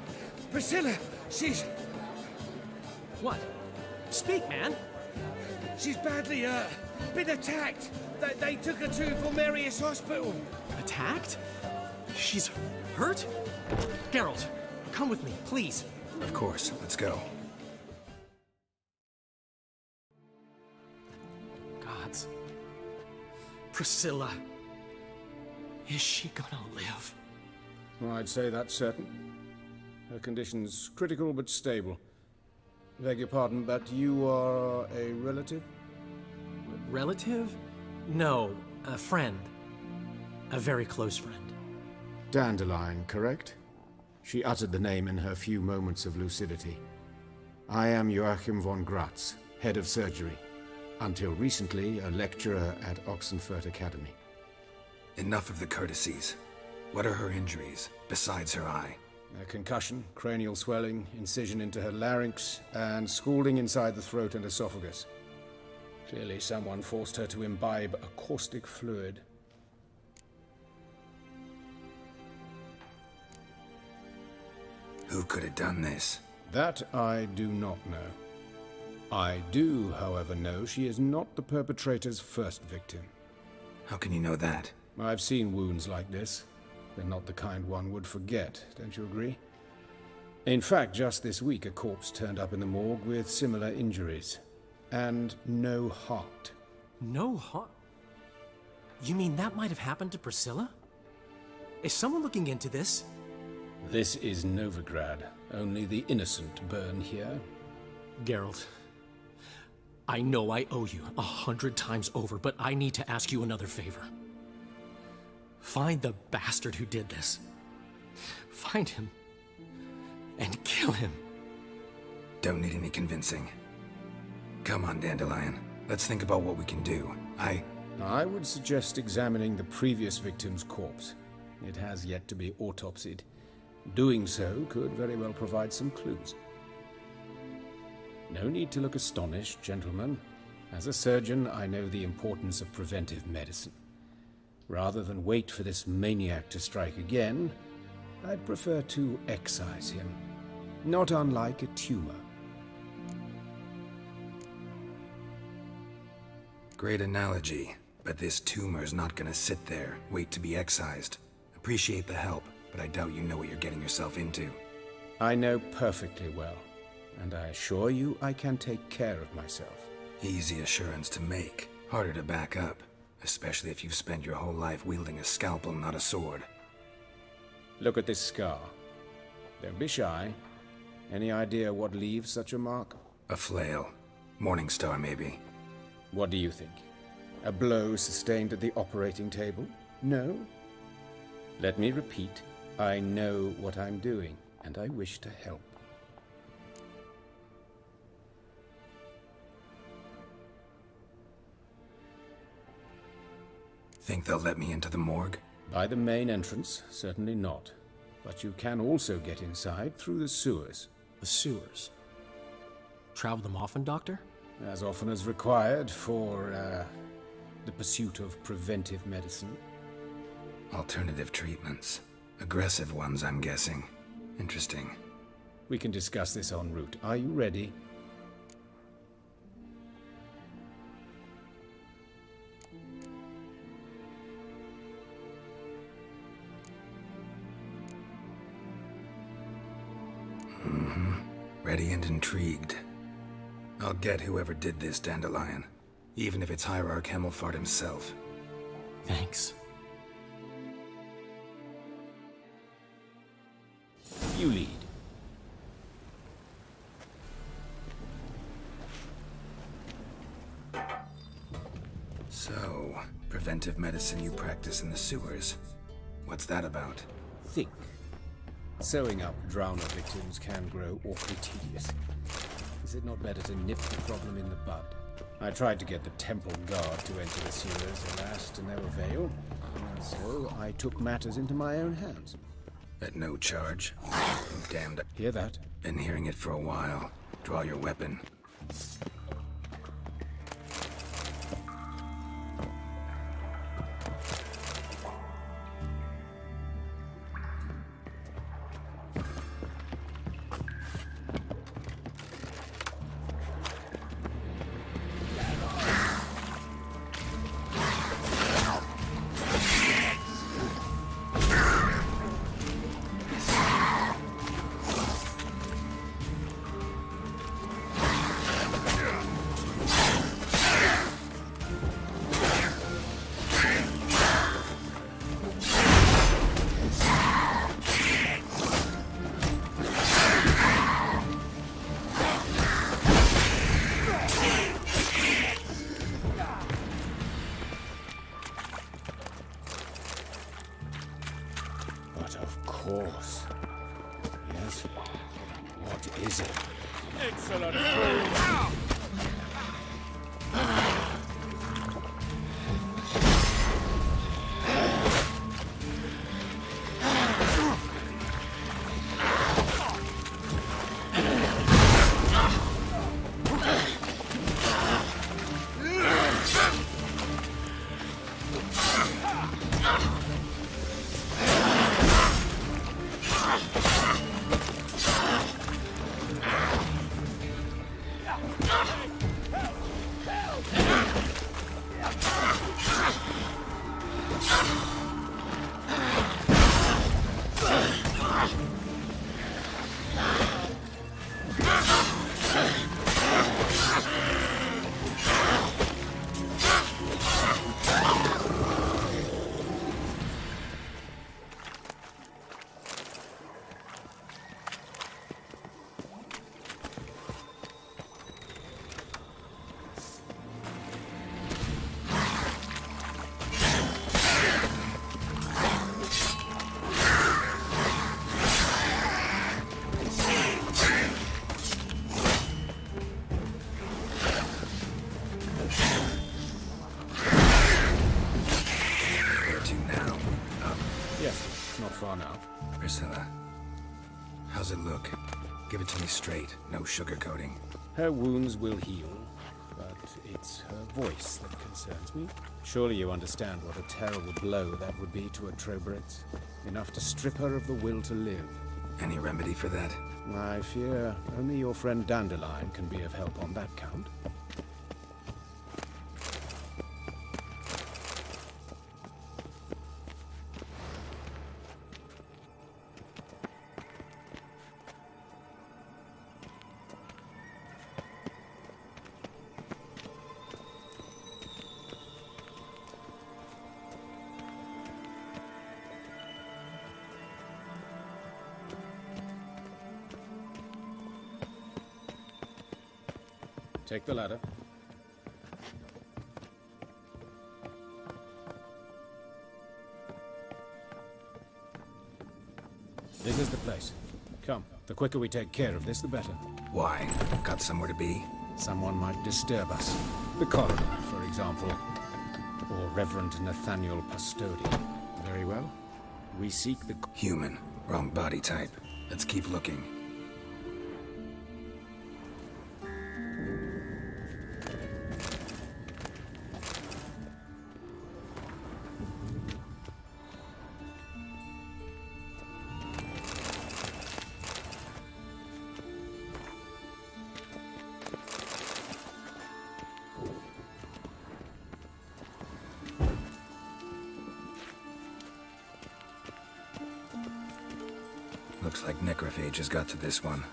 Priscilla, she's... What? Speak, man. She's badly, been attacked. They took her to Vulmerius Hospital. Attacked? She's hurt? Geralt, come with me, please. Of course. Let's go. Gods. Priscilla. Is she gonna live? Well, I'd say that's certain. Her condition's critical but stable. Beg your pardon, but you are a relative? Relative? No, a friend. A very close friend. Dandelion, correct? She uttered the name in her few moments of lucidity. I am Joachim von Gratz, head of surgery. Until recently, a lecturer at Oxenfurt Academy. Enough of the courtesies. What are her injuries, besides her eye? A concussion, cranial swelling, incision into her larynx, and scalding inside the throat and esophagus. Clearly someone forced her to imbibe a caustic fluid. Who could have done this? That I do not know. I do, however, know she is not the perpetrator's first victim. How can you know that? I've seen wounds like this. They're not the kind one would forget, don't you agree? In fact, just this week a corpse turned up in the morgue with similar injuries. And no heart. No heart? You mean that might have happened to Priscilla? Is someone looking into this? This is Novigrad. Only the innocent burn here. Geralt, I know I owe you 100 times over, but I need to ask you another favor. Find the bastard who did this. Find him. And kill him. Don't need any convincing. Come on, Dandelion. Let's think about what we can do. I would suggest examining the previous victim's corpse. It has yet to be autopsied. Doing so could very well provide some clues. No need to look astonished, gentlemen. As a surgeon, I know the importance of preventive medicine. Rather than wait for this maniac to strike again, I'd prefer to excise him. Not unlike a tumor. Great analogy, but this tumor's not gonna sit there, wait to be excised. Appreciate the help, but I doubt you know what you're getting yourself into. I know perfectly well, and I assure you I can take care of myself. Easy assurance to make, harder to back up, especially if you've spent your whole life wielding a scalpel, not a sword. Look at this scar. Don't be shy. Any idea what leaves such a mark? A flail. Morningstar, maybe. What do you think? A blow sustained at the operating table? No? Let me repeat. I know what I'm doing, and I wish to help. Think they'll let me into the morgue? By the main entrance, certainly not. But you can also get inside through the sewers. The sewers? Travel them often, Doctor? As often as required for, the pursuit of preventive medicine. Alternative treatments. Aggressive ones, I'm guessing. Interesting. We can discuss this en route. Are you ready? Ready and intrigued. I'll get whoever did this, Dandelion. Even if it's Hierarch Hemelfart himself. Thanks. You lead. So, preventive medicine you practice in the sewers. What's that about? Think. Sewing up drowner victims can grow awfully tedious. Is it not better to nip the problem in the bud? I tried to get the temple guard to enter the sewers, alas, to no avail. So I took matters into my own hands. At no charge? Damned. Hear that? Been hearing it for a while. Draw your weapon. But of course. Yes? What is it? Excellent food! How's it look? Give it to me straight, no sugarcoating. Her wounds will heal, but it's her voice that concerns me. Surely you understand what a terrible blow that would be to a Trobritz. Enough to strip her of the will to live. Any remedy for that? I fear only your friend Dandelion can be of help on that count. Take the ladder. This is the place. Come, the quicker we take care of this, the better. Why? Got somewhere to be? Someone might disturb us. The coroner, for example. Or Reverend Nathaniel Pastodi. Very well. We seek the... Human. Wrong body type. Let's keep looking. Looks like necrophages got to this one.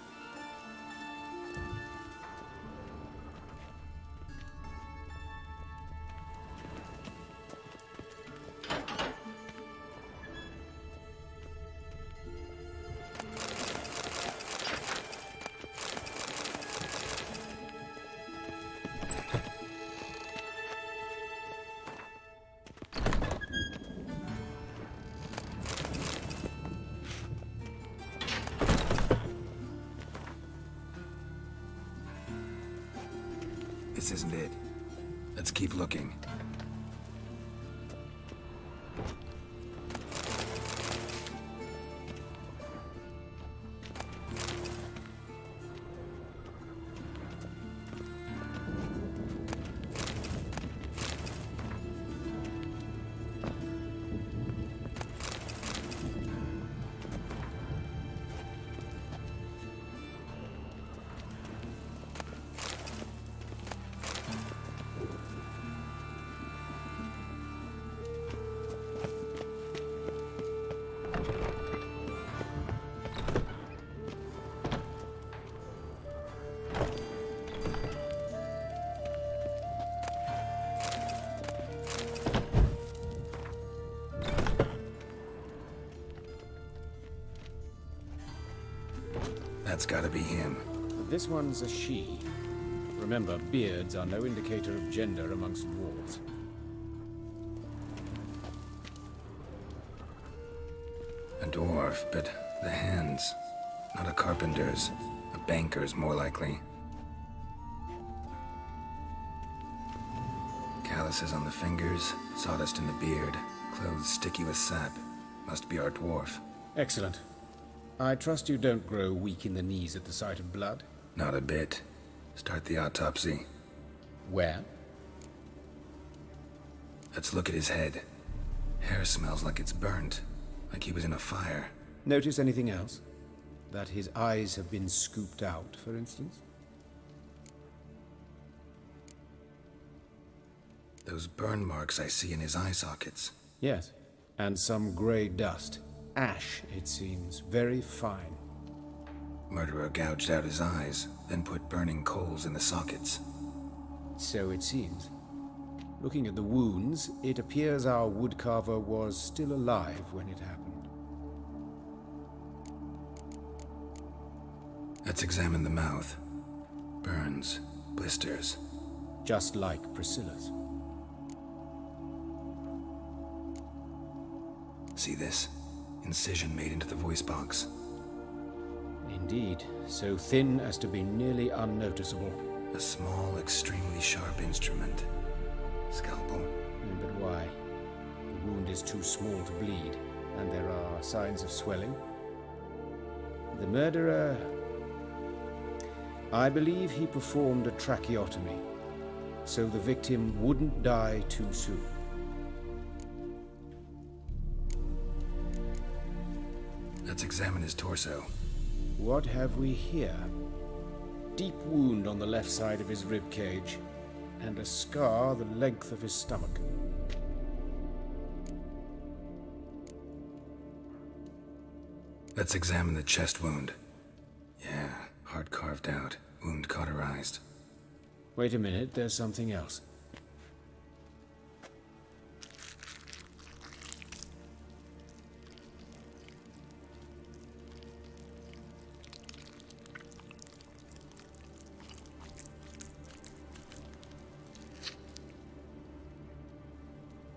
This isn't it. Let's keep looking. That's gotta be him. This one's a she. Remember, beards are no indicator of gender amongst dwarves. A dwarf, but the hands. Not a carpenter's. A banker's, more likely. Calluses on the fingers, sawdust in the beard, clothes sticky with sap. Must be our dwarf. Excellent. I trust you don't grow weak in the knees at the sight of blood? Not a bit. Start the autopsy. Where? Let's look at his head. Hair smells like it's burnt, like he was in a fire. Notice anything else? That his eyes have been scooped out, for instance? Those burn marks I see in his eye sockets. Yes, and some grey dust. Ash, it seems. Very fine. Murderer gouged out his eyes, then put burning coals in the sockets. So it seems. Looking at the wounds, it appears our woodcarver was still alive when it happened. Let's examine the mouth. Burns, blisters. Just like Priscilla's. See this? Incision made into the voice box. Indeed, so thin as to be nearly unnoticeable. A small, extremely sharp instrument. Scalpel. But why? The wound is too small to bleed, and there are signs of swelling. The murderer... I believe he performed a tracheotomy, so the victim wouldn't die too soon. Let's examine his torso. What have we here? Deep wound on the left side of his rib cage, and a scar the length of his stomach. Let's examine the chest wound. Yeah, heart carved out, wound cauterized. Wait a minute, there's something else.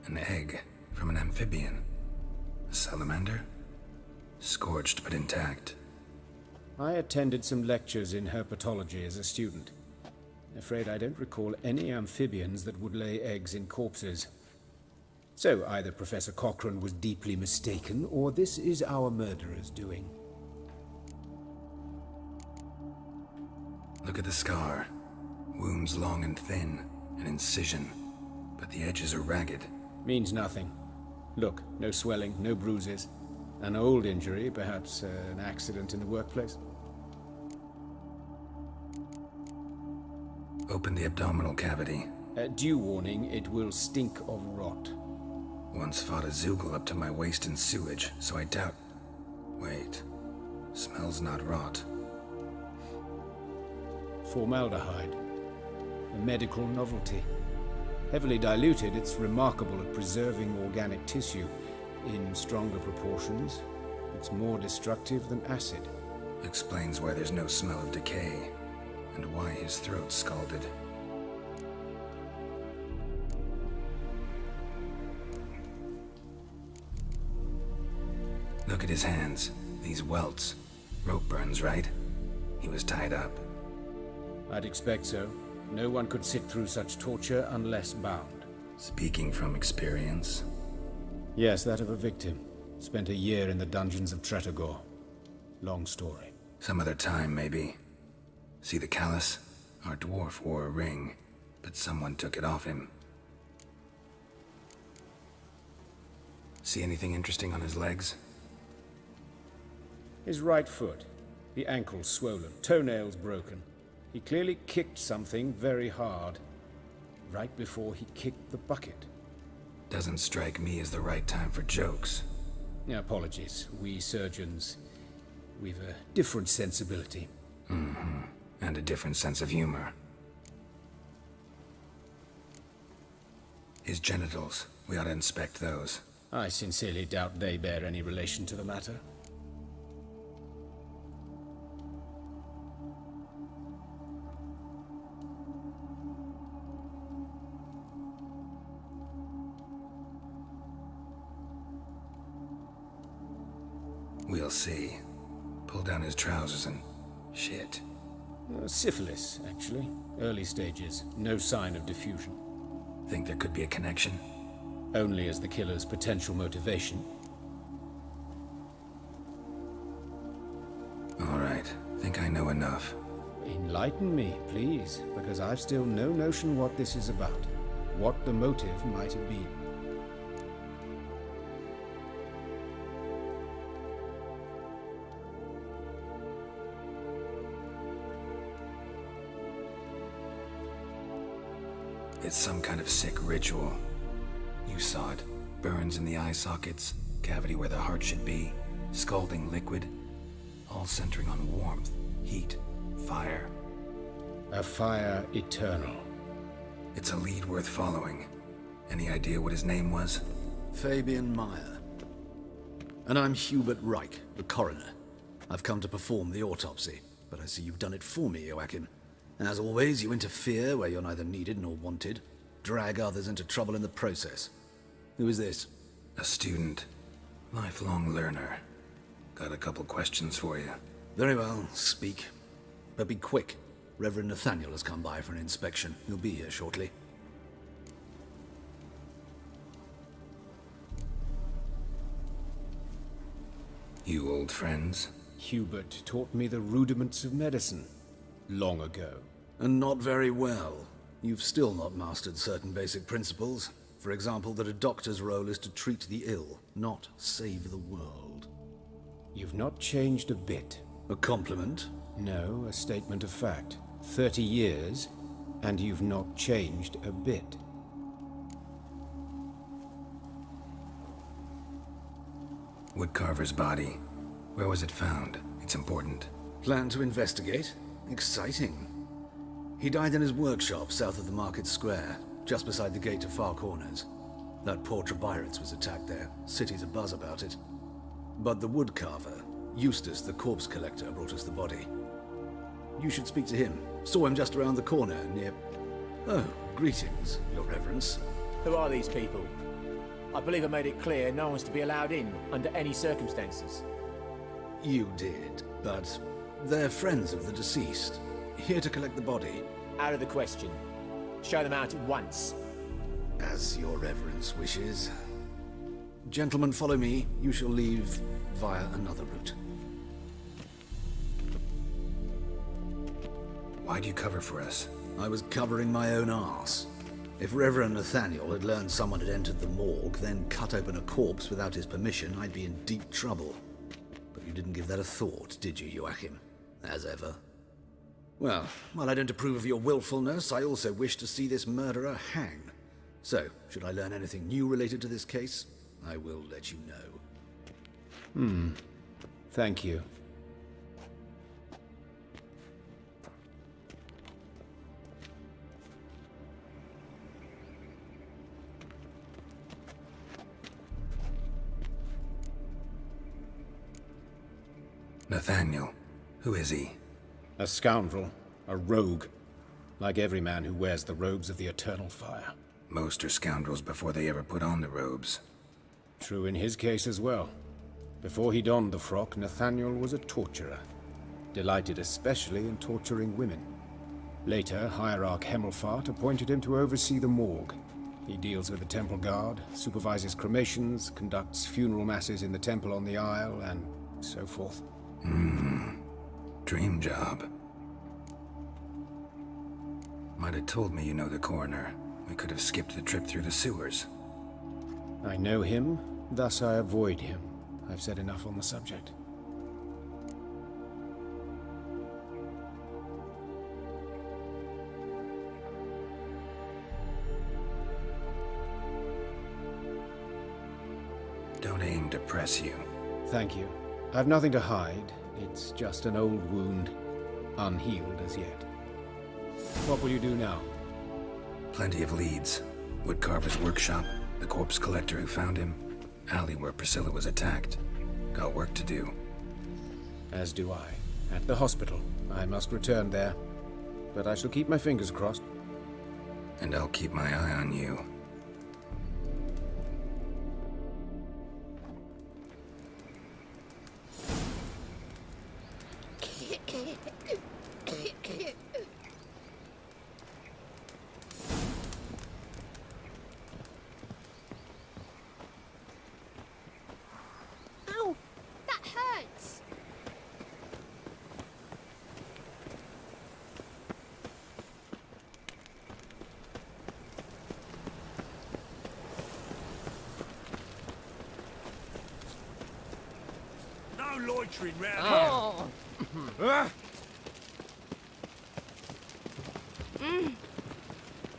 An egg from an amphibian. A salamander? Scorched but intact. I attended some lectures in herpetology as a student. Afraid I don't recall any amphibians that would lay eggs in corpses. So either Professor Cochrane was deeply mistaken, or this is our murderer's doing. Look at the scar. Wounds long and thin, an incision, but the edges are ragged. Means nothing. Look, no swelling, no bruises. An old injury, perhaps an accident in the workplace. Open the abdominal cavity. Due warning, it will stink of rot. Once fought a Zoogle up to my waist in sewage, so I doubt... Wait. Smells not rot. Formaldehyde. A medical novelty. Heavily diluted, it's remarkable at preserving organic tissue. In stronger proportions, it's more destructive than acid. Explains why there's no smell of decay, and why his throat's scalded. Look at his hands. These welts. Rope burns, right? He was tied up. I'd expect so. No one could sit through such torture unless bound. Speaking from experience? Yes, that of a victim. Spent a year in the dungeons of Tretogor. Long story. Some other time, maybe. See the callus? Our dwarf wore a ring, but someone took it off him. See anything interesting on his legs? His right foot. The ankle swollen, toenails broken. He clearly kicked something very hard. Right before he kicked the bucket. Doesn't strike me as the right time for jokes. Apologies. We surgeons, we've a different sensibility. Mm-hmm. And a different sense of humor. His genitals. We ought to inspect those. I sincerely doubt they bear any relation to the matter. We'll see. Pull down his trousers and... shit. Syphilis, actually. Early stages. No sign of diffusion. Think there could be a connection? Only as the killer's potential motivation. All right. Think I know enough. Enlighten me, please, because I've still no notion what this is about. What the motive might have been. It's some kind of sick ritual. You saw it. Burns in the eye sockets, cavity where the heart should be, scalding liquid, all centering on warmth, heat, fire. A fire eternal. It's a lead worth following. Any idea what his name was? Fabian Meyer. And I'm Hubert Reich, the coroner. I've come to perform the autopsy, but I see you've done it for me, Joachim. As always, you interfere where you're neither needed nor wanted. Drag others into trouble in the process. Who is this? A student. Lifelong learner. Got a couple questions for you. Very well, speak. But be quick. Reverend Nathaniel has come by for an inspection. He'll be here shortly. You old friends? Hubert taught me the rudiments of medicine long ago. And not very well. You've still not mastered certain basic principles. For example, that a doctor's role is to treat the ill, not save the world. You've not changed a bit. A compliment? No, a statement of fact. 30 years, and you've not changed a bit. Woodcarver's body. Where was it found? It's important. Plan to investigate? Exciting. He died in his workshop south of the market square, just beside the gate to Far Corners. That poor Trebyritz was attacked there. City's abuzz about it. But the woodcarver, Eustace the corpse collector, brought us the body. You should speak to him. Saw him just around the corner near... Oh, greetings, Your Reverence. Who are these people? I believe I made it clear no one's to be allowed in under any circumstances. You did, but they're friends of the deceased. Here to collect the body. Out of the question. Show them out at once. As Your Reverence wishes. Gentlemen, follow me. You shall leave via another route. Why'd you cover for us? I was covering my own arse. If Reverend Nathaniel had learned someone had entered the morgue, then cut open a corpse without his permission, I'd be in deep trouble. But you didn't give that a thought, did you, Joachim? As ever. Well, while I don't approve of your willfulness, I also wish to see this murderer hang. So, should I learn anything new related to this case, I will let you know. Thank you. Nathaniel. Who is he? A scoundrel. A rogue. Like every man who wears the robes of the Eternal Fire. Most are scoundrels before they ever put on the robes. True in his case as well. Before he donned the frock, Nathaniel was a torturer. Delighted especially in torturing women. Later, Hierarch Hemelfart appointed him to oversee the morgue. He deals with the temple guard, supervises cremations, conducts funeral masses in the temple on the Isle, and so forth. Dream job. Might have told me you know the coroner. We could have skipped the trip through the sewers. I know him, thus I avoid him. I've said enough on the subject. Don't aim to press you. Thank you. I've nothing to hide. It's just an old wound, unhealed as yet. What will you do now? Plenty of leads. Woodcarver's workshop, the corpse collector who found him, alley where Priscilla was attacked. Got work to do. As do I. At the hospital. I must return there. But I shall keep my fingers crossed. And I'll keep my eye on you. Ow! That hurts! No loitering round Oh. here.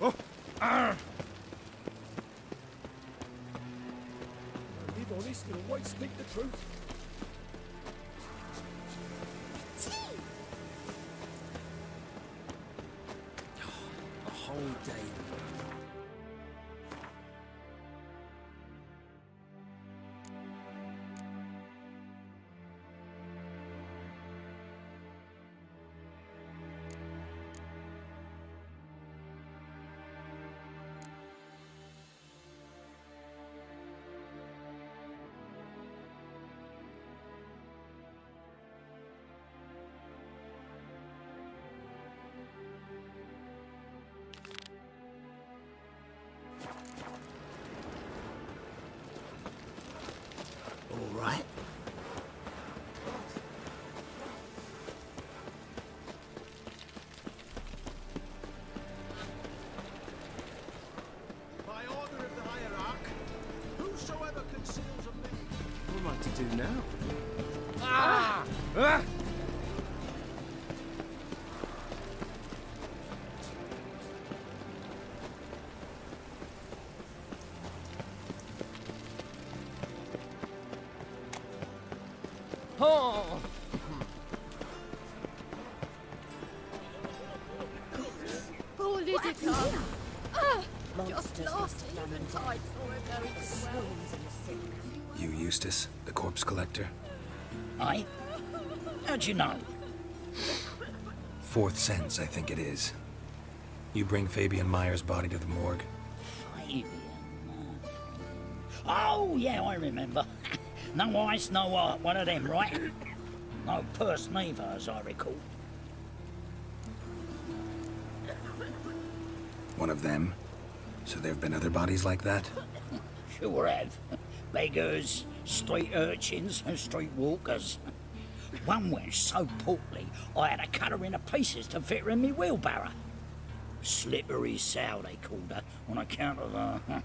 Oh. Live honest and always speak the truth. A whole day. now? Ah! Ah! Oh! Poor little Clara. Just lost it. Tied for her going to well. You Eustace, the corpse collector? Aye? How'd you know? Fourth sense, I think it is. You bring Fabian Meyer's body to the morgue? Fabian. Oh, yeah, I remember. No eyes, no art, one of them, right? No purse neither, as I recall. One of them? So there have been other bodies like that? Sure have. Beggars, street urchins, and street walkers. One went so portly, I had to cut her into pieces to fit her in me wheelbarrow. Slippery sow, they called her, on account of her.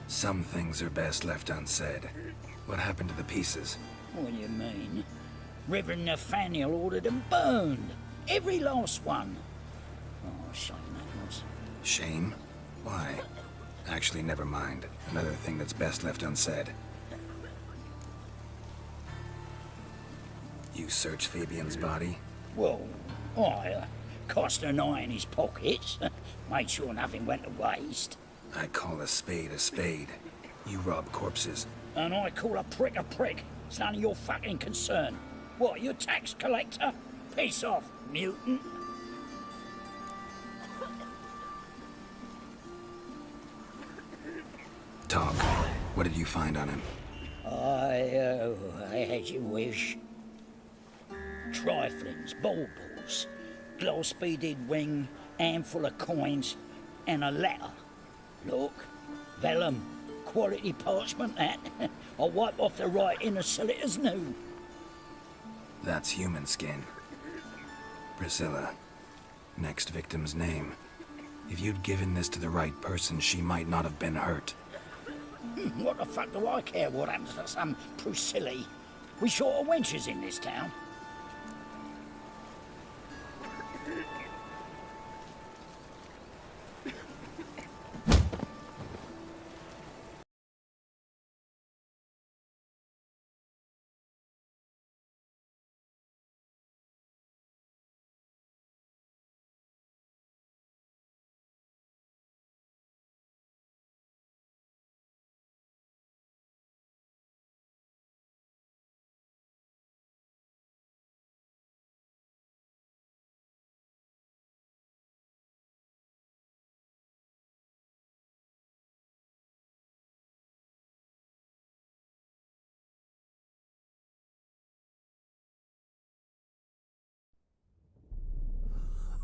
Some things are best left unsaid. What happened to the pieces? What do you mean? Reverend Nathaniel ordered them burned. Every last one. Oh, shame that was. Shame? Why? Actually, never mind. Another thing that's best left unsaid. You searched Fabian's body? Well, I cast an eye in his pockets. Made sure nothing went to waste. I call a spade a spade. You rob corpses. And I call a prick a prick. It's none of your fucking concern. What, you tax collector? Piss off, mutant. Talk. What did you find on him? I had your wish. Triflings, baubles, glass-beaded ring, handful of coins, and a letter. Look, vellum, quality parchment, that. I'll wipe off the writing and sell it as new. That's human skin. Priscilla. Next victim's name. If you'd given this to the right person, she might not have been hurt. What the fuck do I care what happens to some Priscilla? We short of wenches in this town.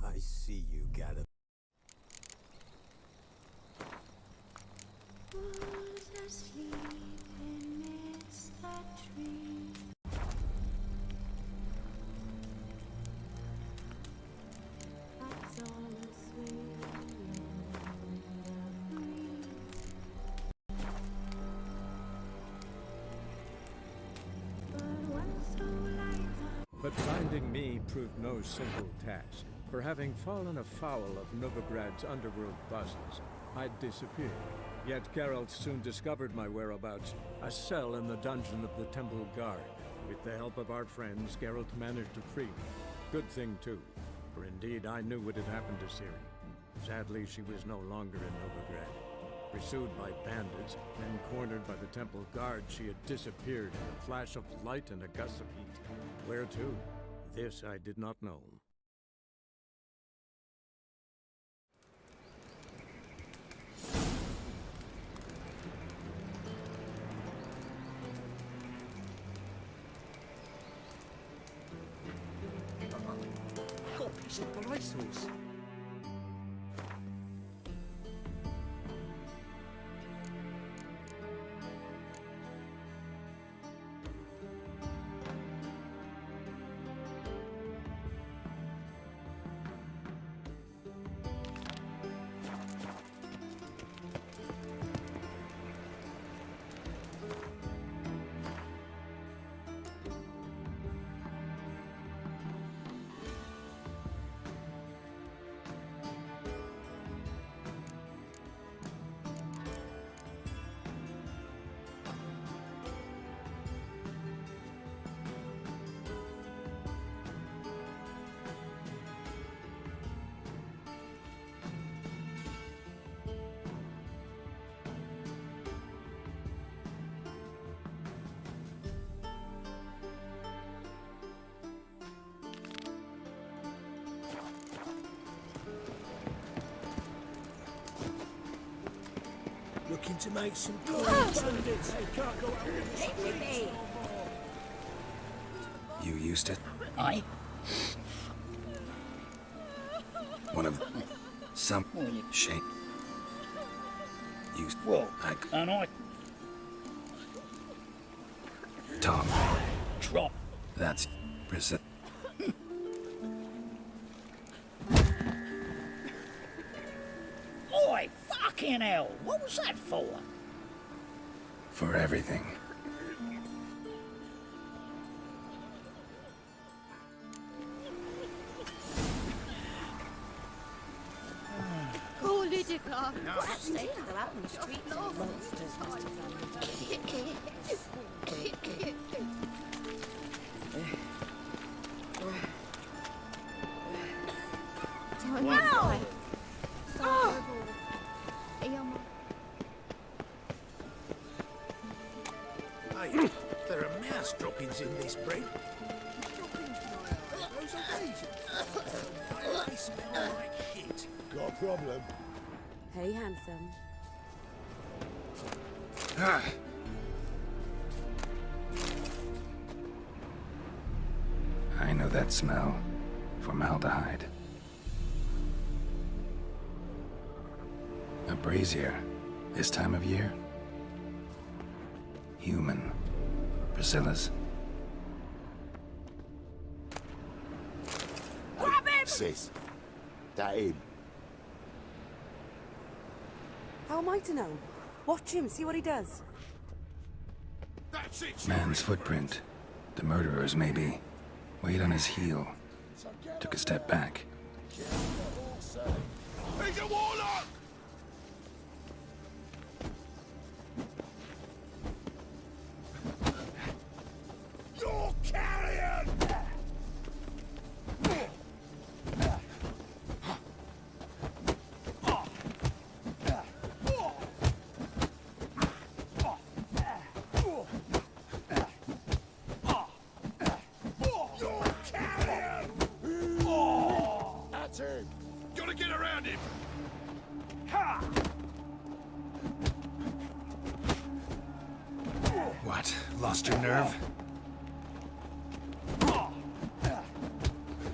I see you got it. But finding me proved no simple task. For having fallen afoul of Novigrad's underworld bosses, I'd disappeared. Yet Geralt soon discovered my whereabouts, a cell in the dungeon of the Temple Guard. With the help of our friends, Geralt managed to free me. Good thing too, for indeed I knew what had happened to Ciri. Sadly, she was no longer in Novigrad. Pursued by bandits, then cornered by the Temple Guard, she had disappeared in a flash of light and a gust of heat. Where to? This I did not know. Got a piece of police sauce. looking to make some coins. You used it? Aye? One of some shape. Used. Well, and I Tom. drop. That's Priscilla. Oi, fucking hell! What was that for? For everything. Call Lydica. What's safe to go out in the streets? Monsters must have Wow! Oh! Hey, there are mouse droppings in this bread. Those are raisins. They smell like shit. Got a problem? Hey, handsome. I know that smell. Formaldehyde. A brazier. This time of year? Human. Priscilla's. Grab him! Sis, that him? How am I to know? Watch him, see what he does. That's it. Man's footprint. The murderer's maybe. Weight on his heel. Took a step back. He's a warlock! You're carrion! That's him! Gotta get around him! What? Lost your nerve?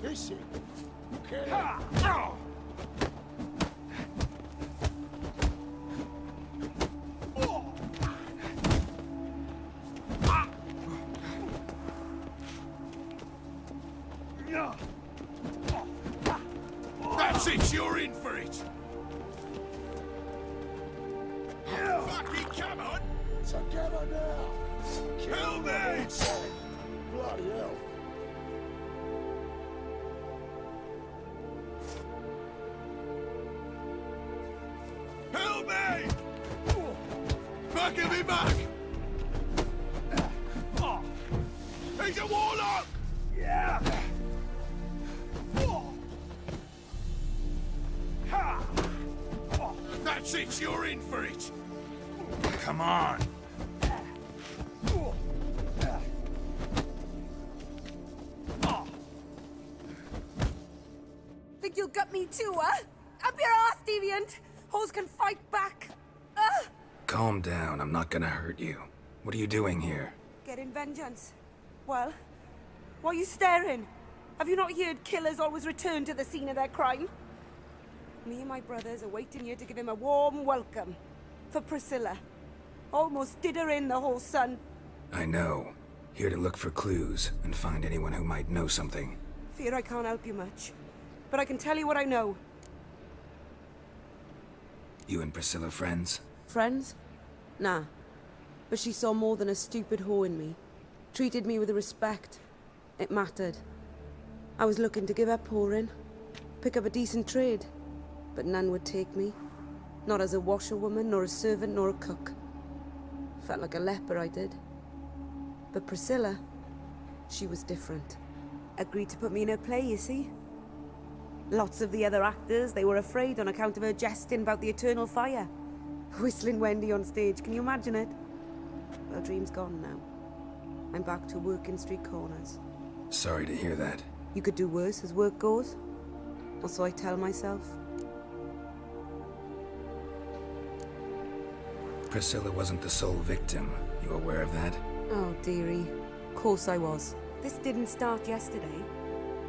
Is it? Kill him! That's it, you're in for it! Fucking come on! Together now! Kill me! Bloody hell! Help me! Fucking me back! He's a warlock! Yeah! That's it, you're in for it! Come on! Think you'll gut me too, huh? Up your ass, deviant! Hoes can fight back! Calm down, I'm not gonna hurt you. What are you doing here? Getting vengeance. Well, why are you staring? Have you not heard killers always return to the scene of their crime? Me and my brothers are waiting here to give him a warm welcome. For Priscilla. Almost did her in, the whole son. I know. Here to look for clues and find anyone who might know something. Fear I can't help you much. But I can tell you what I know. You and Priscilla friends? Friends? Nah. But she saw more than a stupid whore in me. Treated me with respect. It mattered. I was looking to give up whoring. Pick up a decent trade. But none would take me. Not as a washerwoman, nor a servant, nor a cook. Felt like a leper, I did. But Priscilla, she was different. Agreed to put me in her play, you see? Lots of the other actors, they were afraid on account of her jesting about the eternal fire. Whistling Wendy on stage, can you imagine it? Well, dream's gone now. I'm back to working street corners. Sorry to hear that. You could do worse as work goes. Or so I tell myself. Priscilla wasn't the sole victim. You aware of that? Oh, dearie. Of course I was. This didn't start yesterday.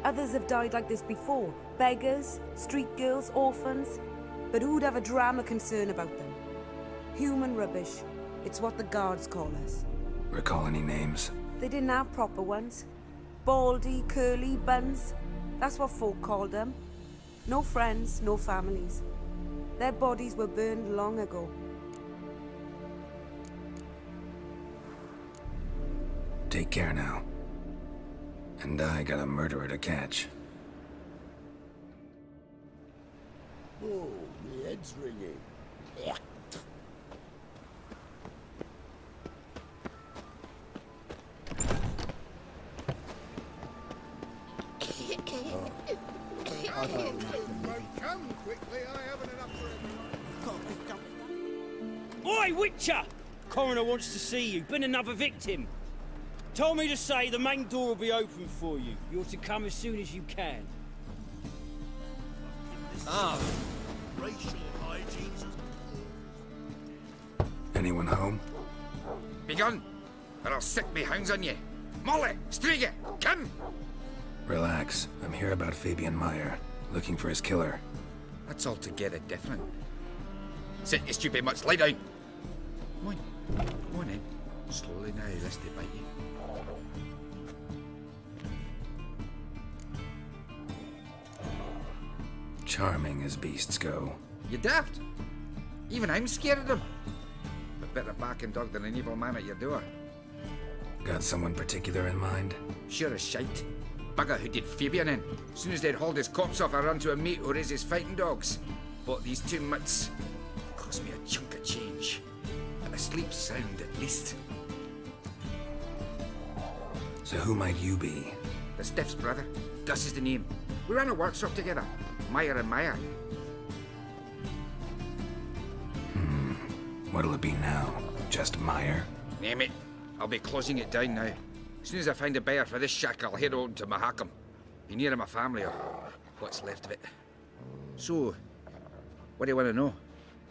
Others have died like this before. Beggars, street girls, orphans. But who'd have a drama concern about them? Human rubbish. It's what the guards call us. Recall any names? They didn't have proper ones. Baldy, curly, buns. That's what folk called them. No friends, no families. Their bodies were burned long ago. Take care now. And I got a murderer to catch. Oh, my head's ringing. Yeah. Come quickly, I haven't enough for everyone. Oi, Witcher! Coroner wants to see you. Been another victim. Told me to say the main door will be open for you. You're to come as soon as you can. Ah, racial hygiene's Anyone home? Begone, or I'll sick me hounds on you. Molly, Striga, come! Relax. I'm here about Fabian Meyer, looking for his killer. That's altogether different. Sit, you stupid much, lie down. Come on in. Slowly now, lest they bite you. Charming as beasts go. You daft? Even I'm scared of them. But better barking dog than an evil man at your door. Got someone particular in mind? Sure as shite. Bugger who did Fabian in. As soon as they'd hauled his corpse off, I ran to a mate who raised his fighting dogs. Bought these 2 mutts. Cost me a chunk of change. And a sleep sound at least. So who might you be? The Stiff's brother. Gus is the name. We ran a workshop together. Meyer and Meyer. What'll it be now? Just Meyer? Name it. I'll be closing it down now. As soon as I find a buyer for this shack, I'll head on to Mahakam. Be near my family, or what's left of it. So, what do you want to know?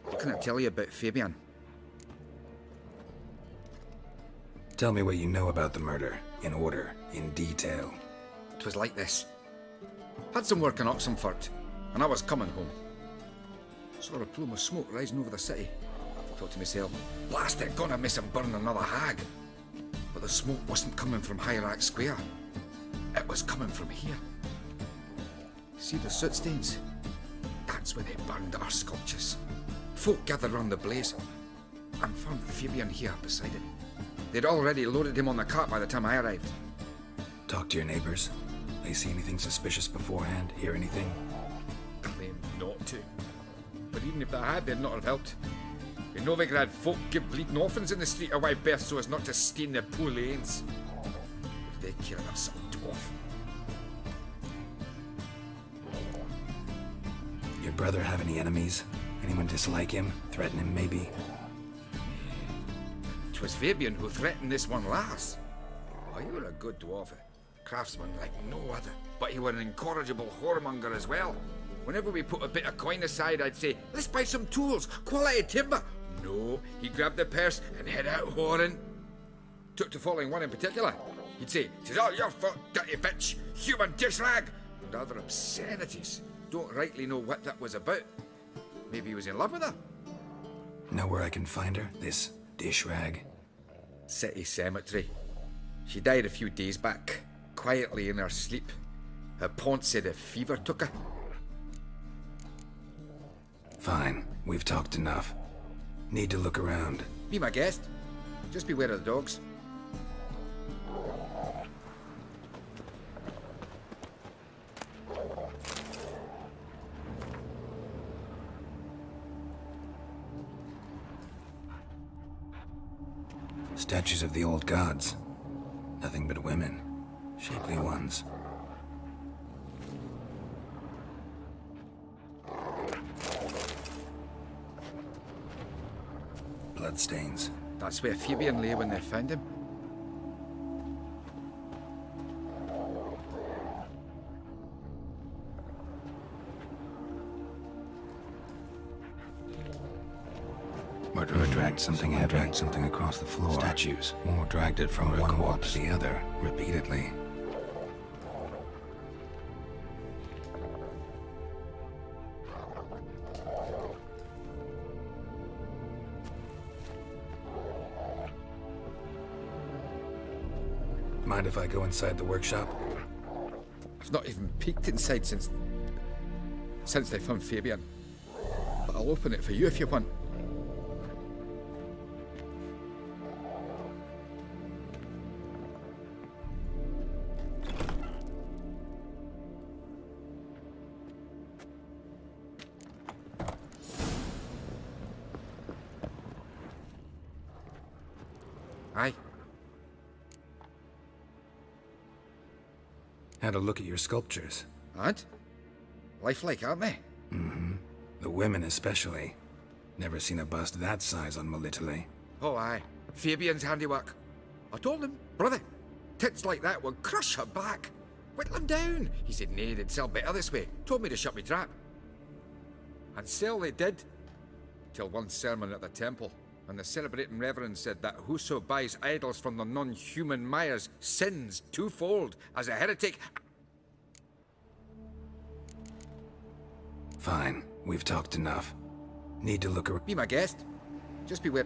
What can I tell you about Fabian? Tell me what you know about the murder, in order, in detail. 'Twas like this. Had some work in Oxenfurt, and I was coming home. Saw a plume of smoke rising over the city. Thought to myself, blast it, gonna miss him burn another hag. But the smoke wasn't coming from Hierarch Square. It was coming from here. See the soot stains? That's where they burned our sculptures. Folk gathered round the blaze, and found Fabian here beside it. They'd already loaded him on the cart by the time I arrived. Talk to your neighbors. They see anything suspicious beforehand? Hear anything? Claimed not to. But even if they had, they'd not have helped. In Novigrad, folk give bleeding orphans in the street a wide berth so as not to stain their poor lanes. What did they care about some dwarf? Your brother have any enemies? Anyone dislike him? Threaten him, maybe? 'Twas Fabian who threatened this one last. Oh, you were a good dwarf, a craftsman like no other. But you were an incorrigible whoremonger as well. Whenever we put a bit of coin aside, I'd say, let's buy some tools, quality timber. No, he grabbed the purse and head out whoring. Took to following one in particular. He'd say, "'Tis all your fault, dirty bitch, human dish rag," and other obscenities. Don't rightly know what that was about. Maybe he was in love with her. Know where I can find her? This dish rag? City cemetery. She died a few days back, quietly in her sleep. Her pont said a fever took her. Fine, we've talked enough. Need to look around. Be my guest. Just beware of the dogs. Statues of the old gods. Nothing but women. Shapely ones. Bloodstains. That's where Fabian lay when they found him. Murderer dragged something across the floor. Statues. More dragged it from one wall to the other, repeatedly. Mind if I go inside the workshop? I've not even peeked inside since they found Fabian. But I'll open it for you if you want. Aye. Had a look at your sculptures. And? Lifelike, aren't they? Mm-hmm. The women especially. Never seen a bust that size on Melitele. Oh, aye. Fabian's handiwork. I told him, brother, tits like that would crush her back. Whittle him down. He said, nay, they'd sell better this way. Told me to shut me trap. And sell they did. Till one sermon at the temple. And the celebrating reverend said that whoso buys idols from the non-human Mayas sins twofold as a heretic. Fine. We've talked enough. Need to look around. Be my guest. Just beware.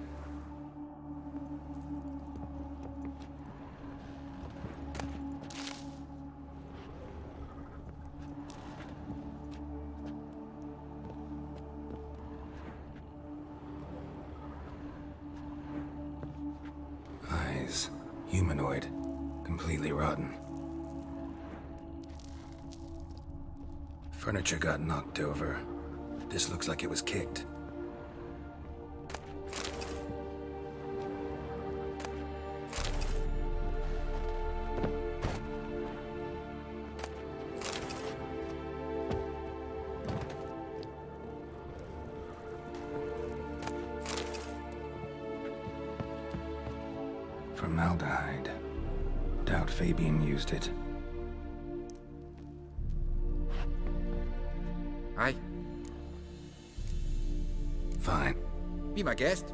Eyes. Humanoid. Completely rotten. Furniture got knocked over. This looks like it was kicked. Formaldehyde. Doubt Fabian used it. Aye. Fine. Be my guest.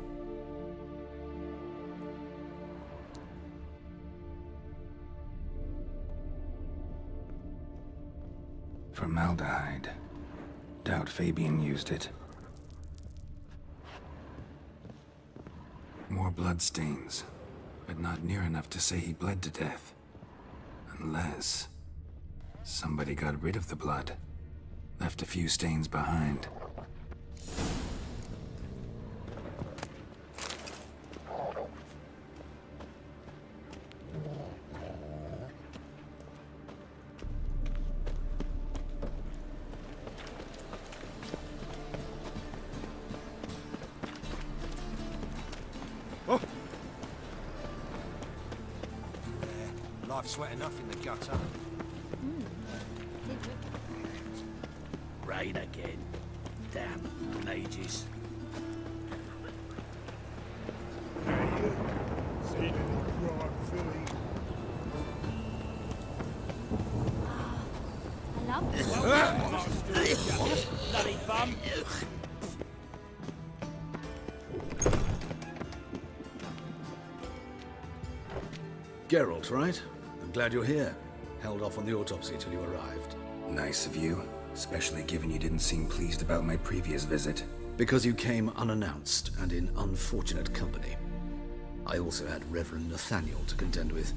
Formaldehyde. Doubt Fabian used it. More bloodstains, but not near enough to say he bled to death. Unless somebody got rid of the blood. Left a few stains behind. Oh. Life's wet enough in the gutter. Rain again. Damn mages. Bloody bum. Geralt, right? I'm glad you're here. Held off on the autopsy till you arrived. Nice of you, especially given you didn't seem pleased about my previous visit. Because you came unannounced and in unfortunate company. I also had Reverend Nathaniel to contend with.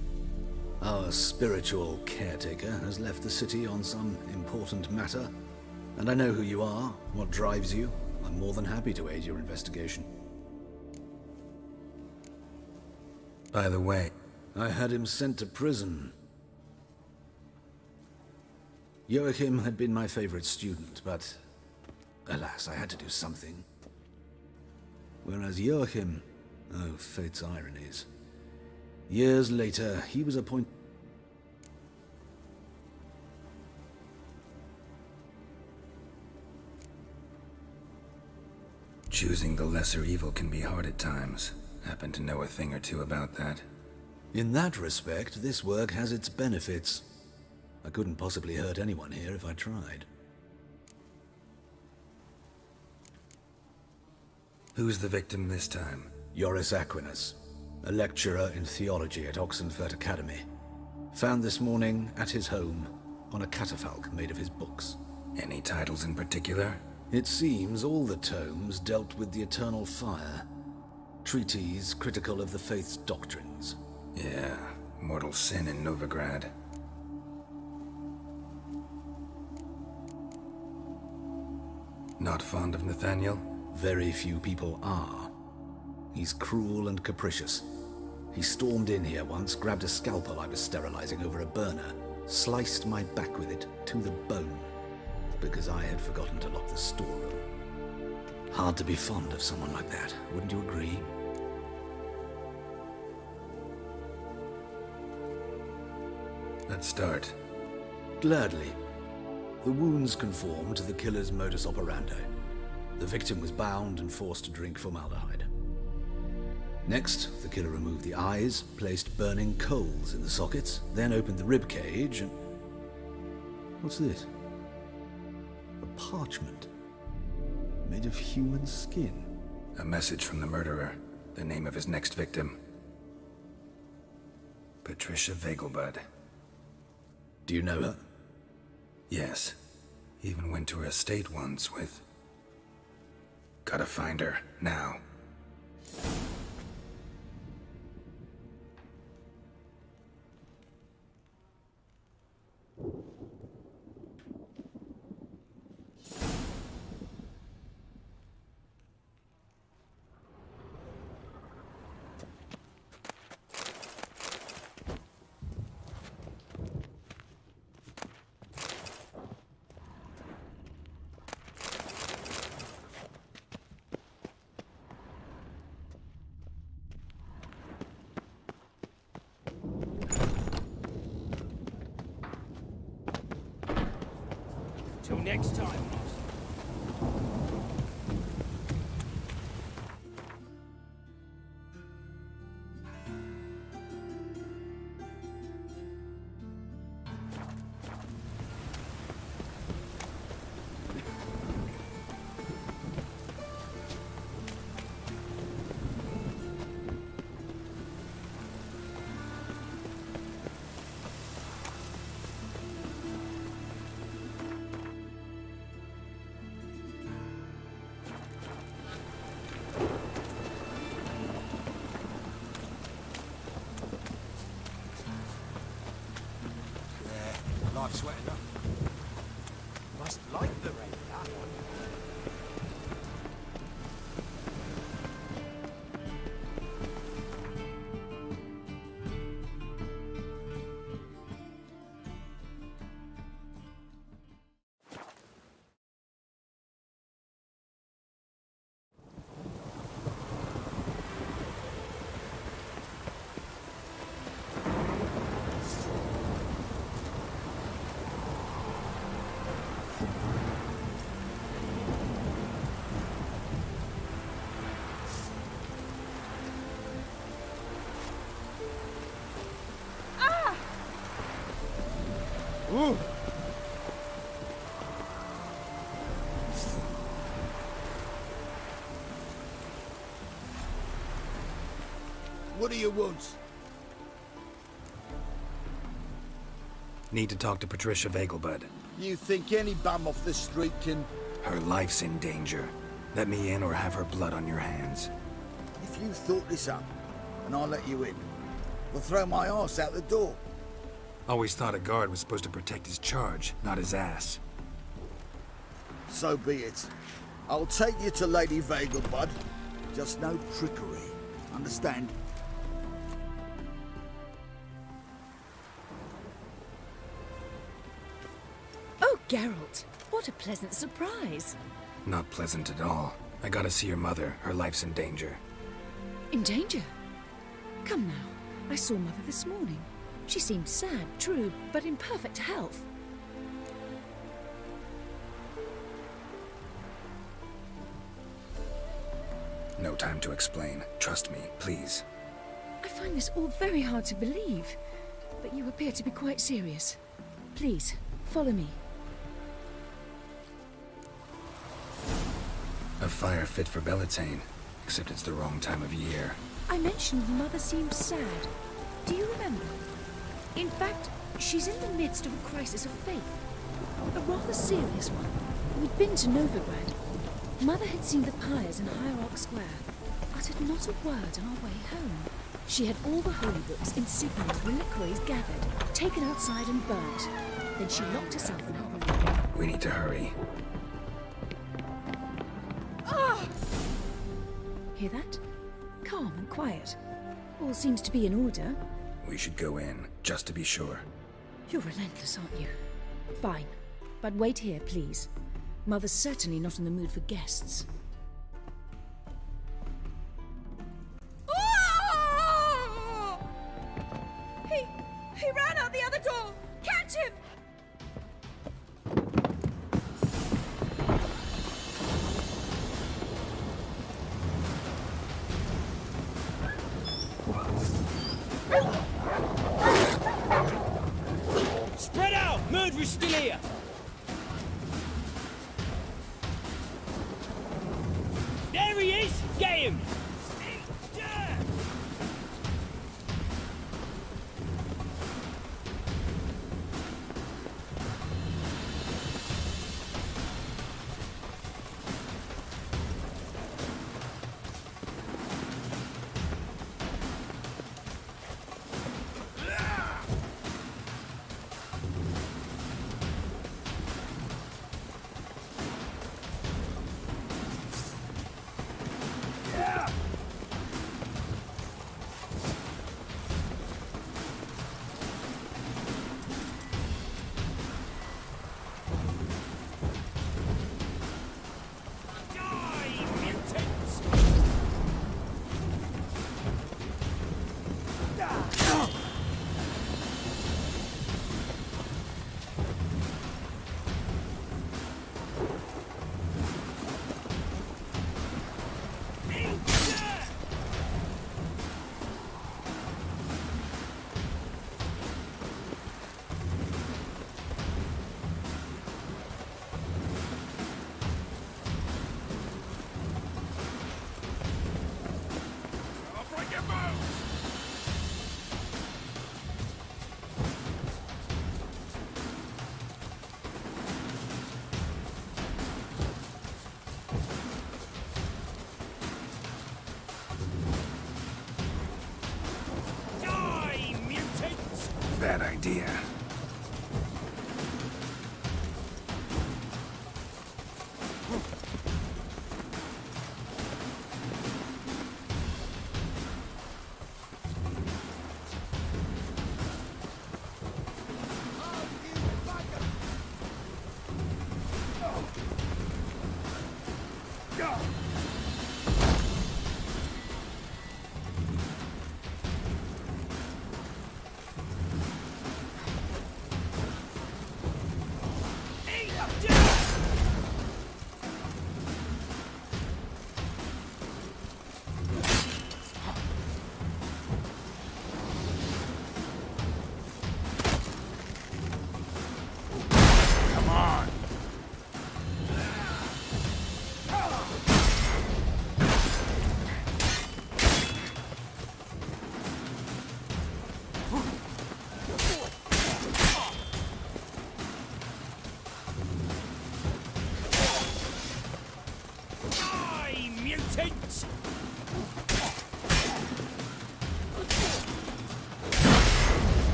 Our spiritual caretaker has left the city on some important matter, and I know who you are, what drives you. I'm more than happy to aid your investigation. By the way, I had him sent to prison. Joachim had been my favorite student, but alas, I had to do something. Whereas Joachim, oh, fate's ironies. Years later, he was appointed. Choosing the lesser evil can be hard at times. Happen to know a thing or two about that. In that respect, this work has its benefits. I couldn't possibly hurt anyone here if I tried. Who's the victim this time? Joris Aquinas, a lecturer in theology at Oxenfurt Academy. Found this morning at his home on a catafalque made of his books. Any titles in particular? It seems all the tomes dealt with the eternal fire. Treatises critical of the faith's doctrines. Yeah, mortal sin in Novigrad. Not fond of Nathaniel? Very few people are. He's cruel and capricious. He stormed in here once, grabbed a scalpel I was sterilizing over a burner, sliced my back with it to the bone, because I had forgotten to lock the storeroom. Hard to be fond of someone like that, wouldn't you agree? Let's start. Gladly. The wounds conform to the killer's modus operandi. The victim was bound and forced to drink formaldehyde. Next, the killer removed the eyes, placed burning coals in the sockets, then opened the rib cage and... What's this? A parchment. Made of human skin. A message from the murderer. The name of his next victim. Patricia Vegelbud. Do you know her? Yes. Even went to her estate once with... Gotta find her, now. Till next time. Life sweating up. Must like the rain, that one. Ooh. What do you want? Need to talk to Patricia Vegelbud. You think any bum off the street can... Her life's in danger. Let me in or have her blood on your hands. If you thought this up, and I let you in, we'll throw my arse out the door. Always thought a guard was supposed to protect his charge, not his ass. So be it. I'll take you to Lady Vegelbud. Just no trickery. Understand? Oh, Geralt, what a pleasant surprise. Not pleasant at all. I gotta see your mother. Her life's in danger. In danger? Come now. I saw Mother this morning. She seemed sad, true, but in perfect health. No time to explain. Trust me, please. I find this all very hard to believe, but you appear to be quite serious. Please, follow me. A fire fit for Bellatane. Except it's the wrong time of year. I mentioned Mother seemed sad. Do you remember? In fact, she's in the midst of a crisis of faith. A rather serious one. We'd been to Novigrad. Mother had seen the pyres in Hierarch Square, uttered not a word on our way home. She had all the holy books, insignias, reliquaries gathered, taken outside and burnt. Then she locked herself in her room. We need to hurry. Ah! Hear that? Calm and quiet. All seems to be in order. We should go in, just to be sure. You're relentless, aren't you? Fine. But wait here, please. Mother's certainly not in the mood for guests. He ran out the other door! Catch him! Spread out! Murderer's still here! There he is! Get him! Bad idea.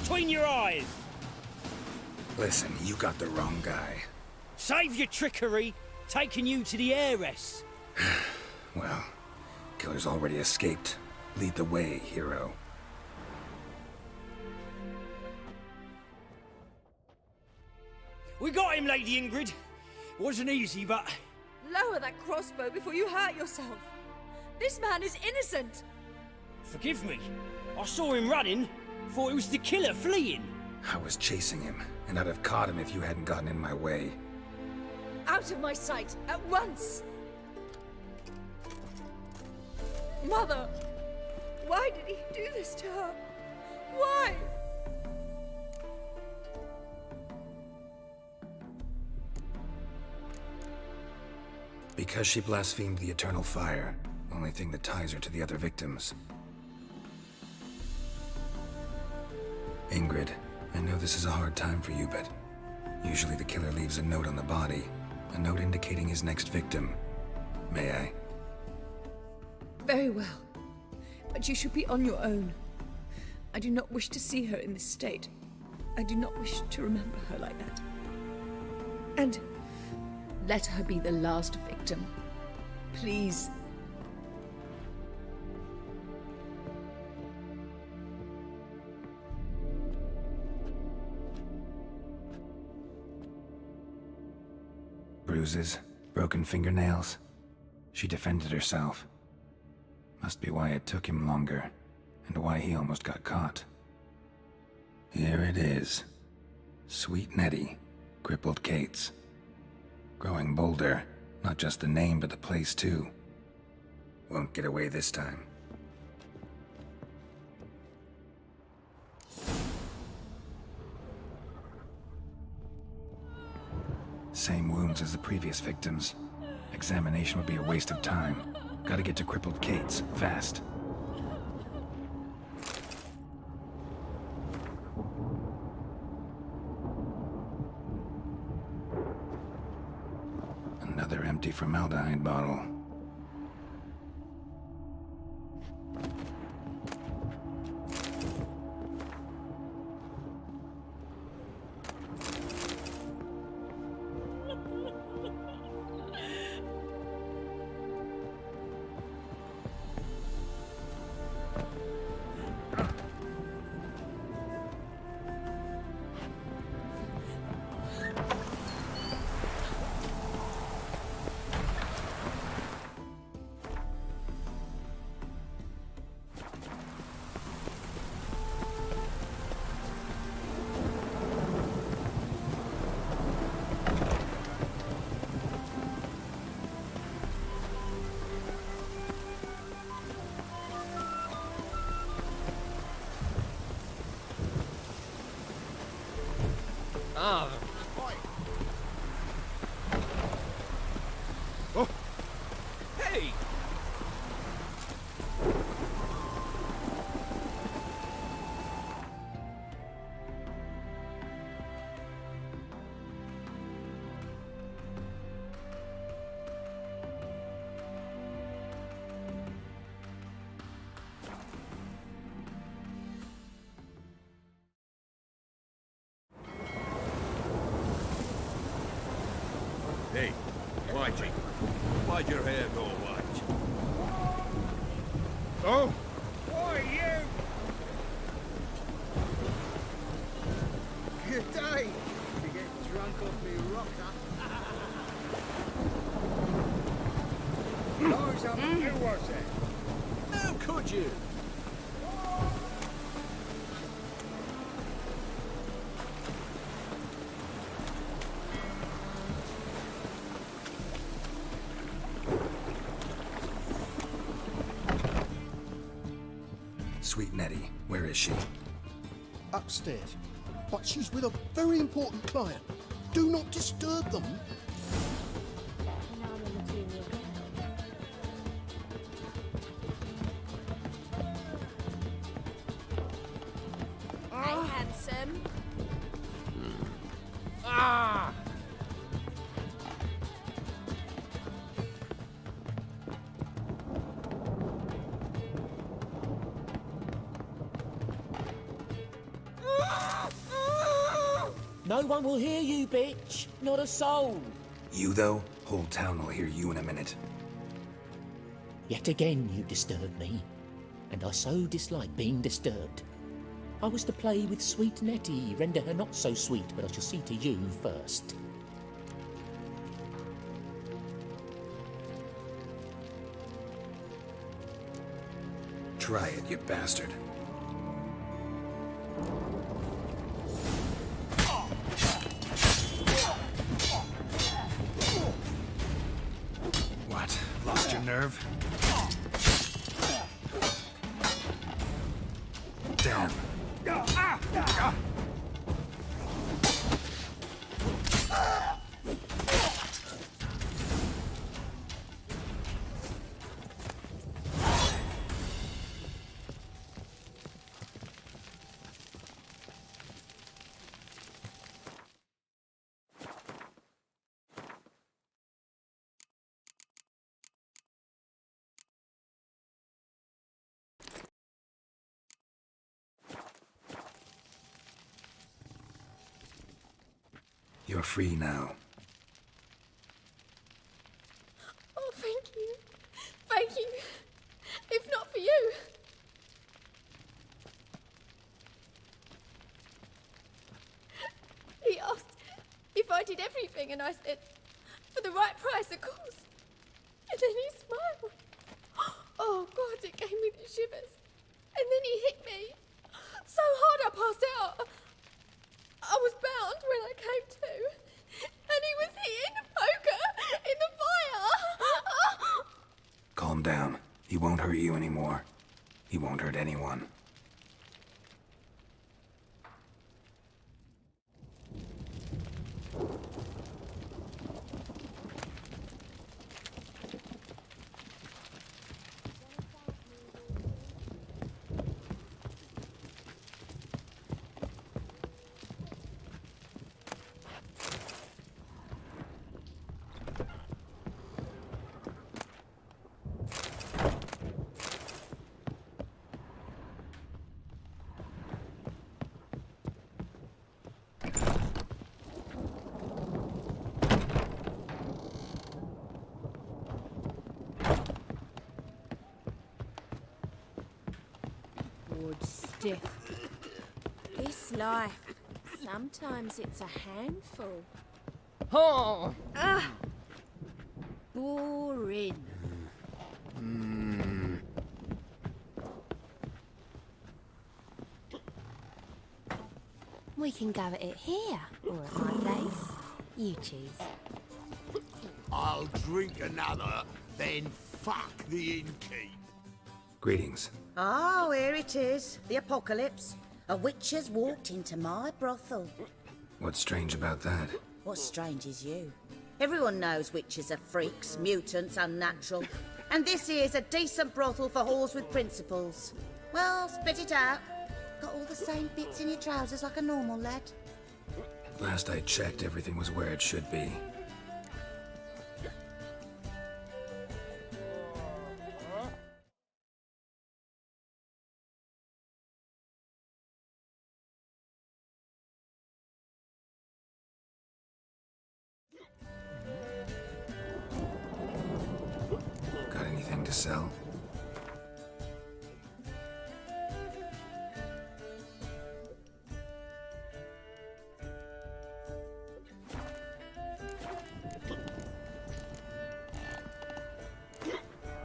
Between your eyes! Listen, you got the wrong guy. Save your trickery, taking you to the heiress. Well, killer's already escaped. Lead the way, hero. We got him, Lady Ingrid. Wasn't easy, but... Lower that crossbow before you hurt yourself. This man is innocent. Forgive me. I saw him running. Thought it was the killer fleeing. I was chasing him, and I'd have caught him if you hadn't gotten in my way. out of my sight, at once! Mother! Why did he do this to her? Why? Because she blasphemed the eternal fire. Only thing that ties her to the other victims. Ingrid, I know this is a hard time for you, but usually the killer leaves a note on the body. A note indicating his next victim. May I? Very well. But you should be on your own. I do not wish to see her in this state. I do not wish to remember her like that. And let her be the last victim. Please. Bruises, broken fingernails. She defended herself. Must be why it took him longer, and why he almost got caught. Here it is. Sweet Nettie, crippled Kate's. Growing bolder, not just the name but the place too. Won't get away this time. Same wounds as the previous victims. Examination would be a waste of time. Gotta get to crippled Kate's, fast. Another empty formaldehyde bottle. Ah. Oh. Hey! Hey, Whitey, why'd your hair go white? Oh! Why, you? Good day. You get drunk off me rocker. Lord, who was it? How could you? Sweet Nettie, where is she? Upstairs. But she's with a very important client. Do not disturb them. Hey, handsome. Ah! No one will hear you, bitch. Not a soul. You, though? Whole town will hear you in a minute. Yet again you disturb me, and I so dislike being disturbed. I was to play with sweet Nettie, render her not so sweet, but I shall see to you first. Try it, you bastard. nerve? Damn. You're free now. Oh, thank you. Thank you. If not for you. He asked if I did everything, and I said, for the right price, of course. And then he smiled. Oh, God, it gave me the shivers. And then he hit me so hard I passed out. I was bound when I came to, and he was hitting the poker in the fire. Calm down. He won't hurt you anymore. He won't hurt anyone. Stiff. This life, sometimes it's a handful. Oh! Ah! Boring. We can go at it here, or at my place. You choose. I'll drink another, then fuck the innkeep. Greetings. Oh, here it is. The apocalypse. A witch has walked into my brothel. What's strange about that? What's strange is you. Everyone knows witches are freaks, mutants, unnatural. And this here's a decent brothel for whores with principles. Well, spit it out. Got all the same bits in your trousers like a normal lad. Last I checked, everything was where it should be. Got anything to sell?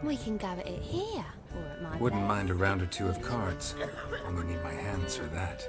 We can go at it here, or at my Wouldn't place. mind a round or two of cards. Only need my hands for that.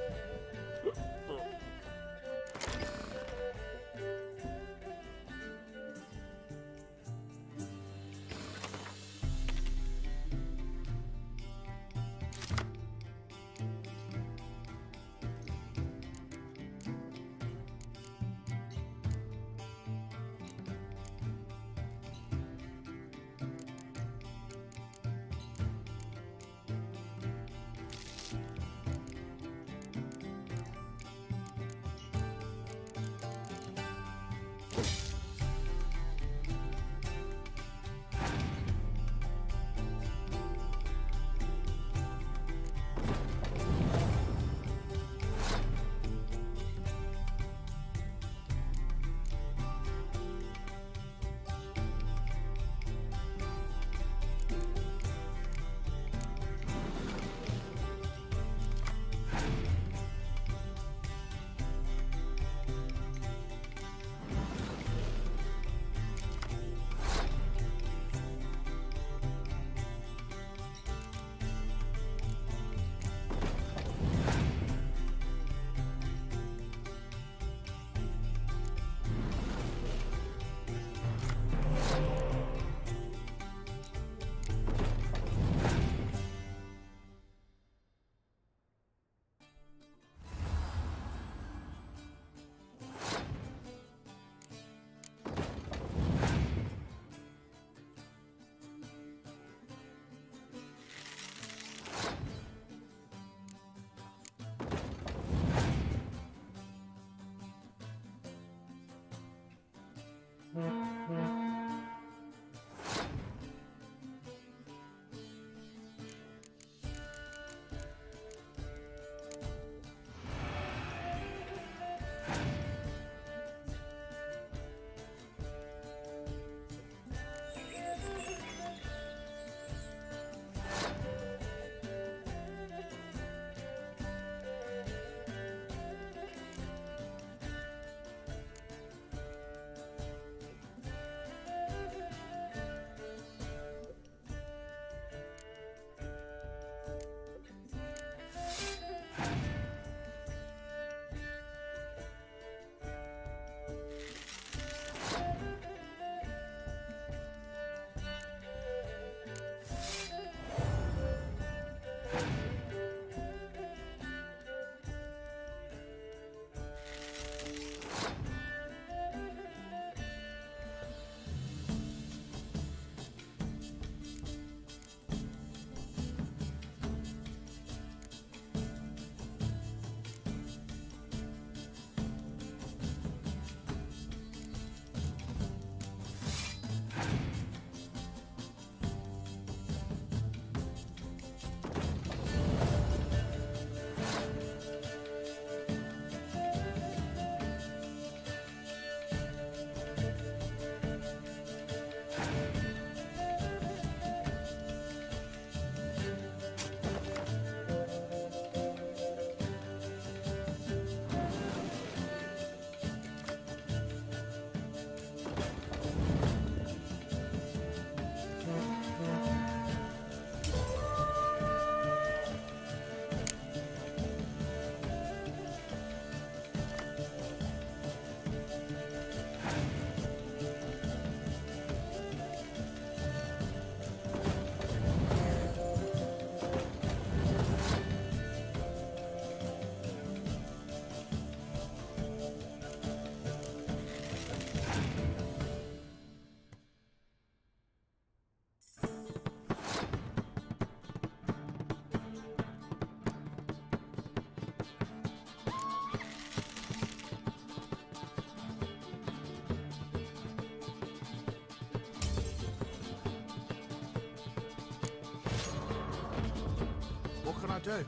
do.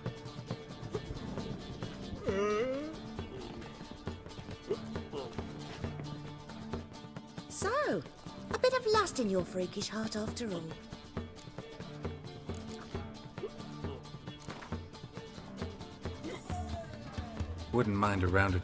So, a bit of lust in your freakish heart after all. Wouldn't mind a round of...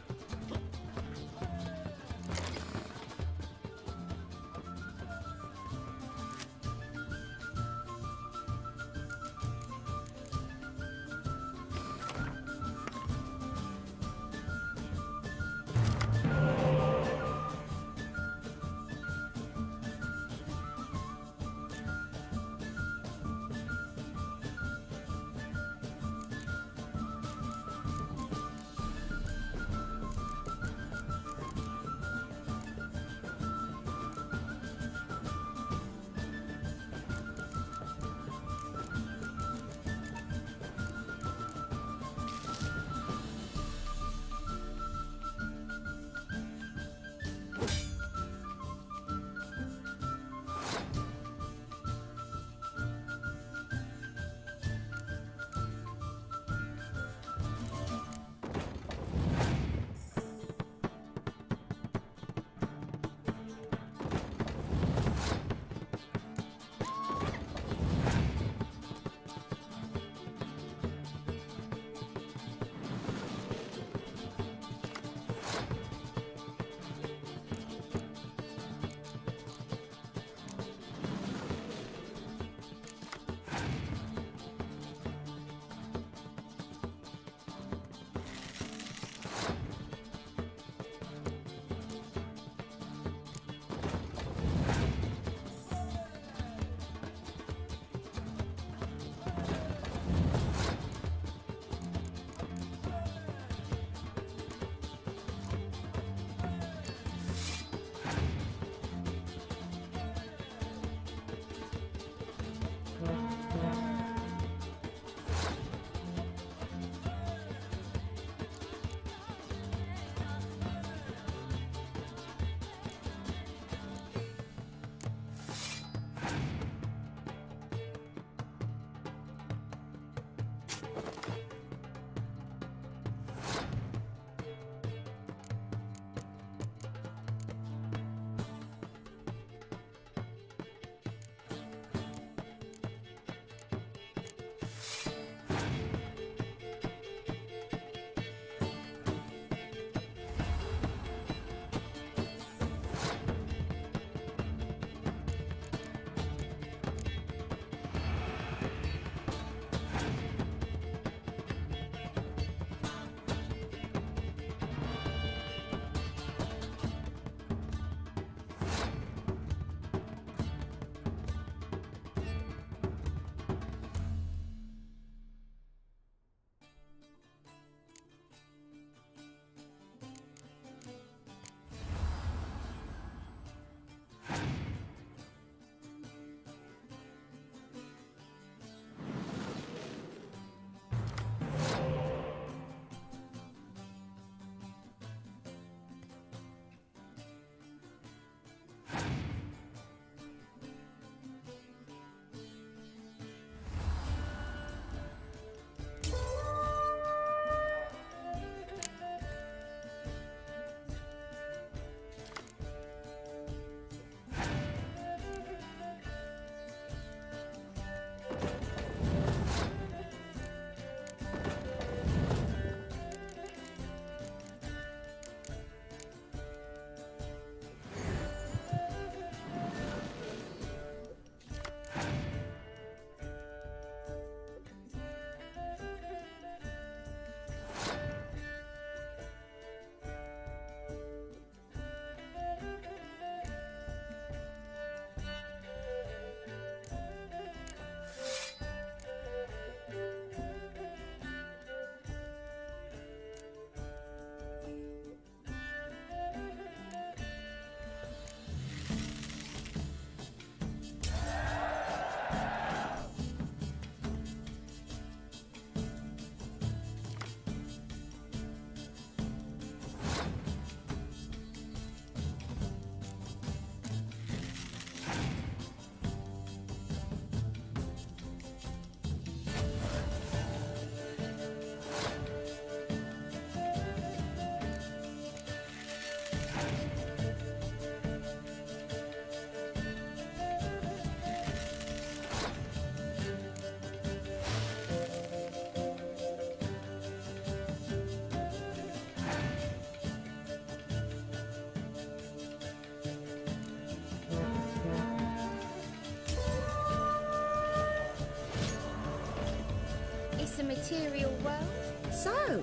the material world. So,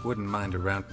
Wouldn't mind a round.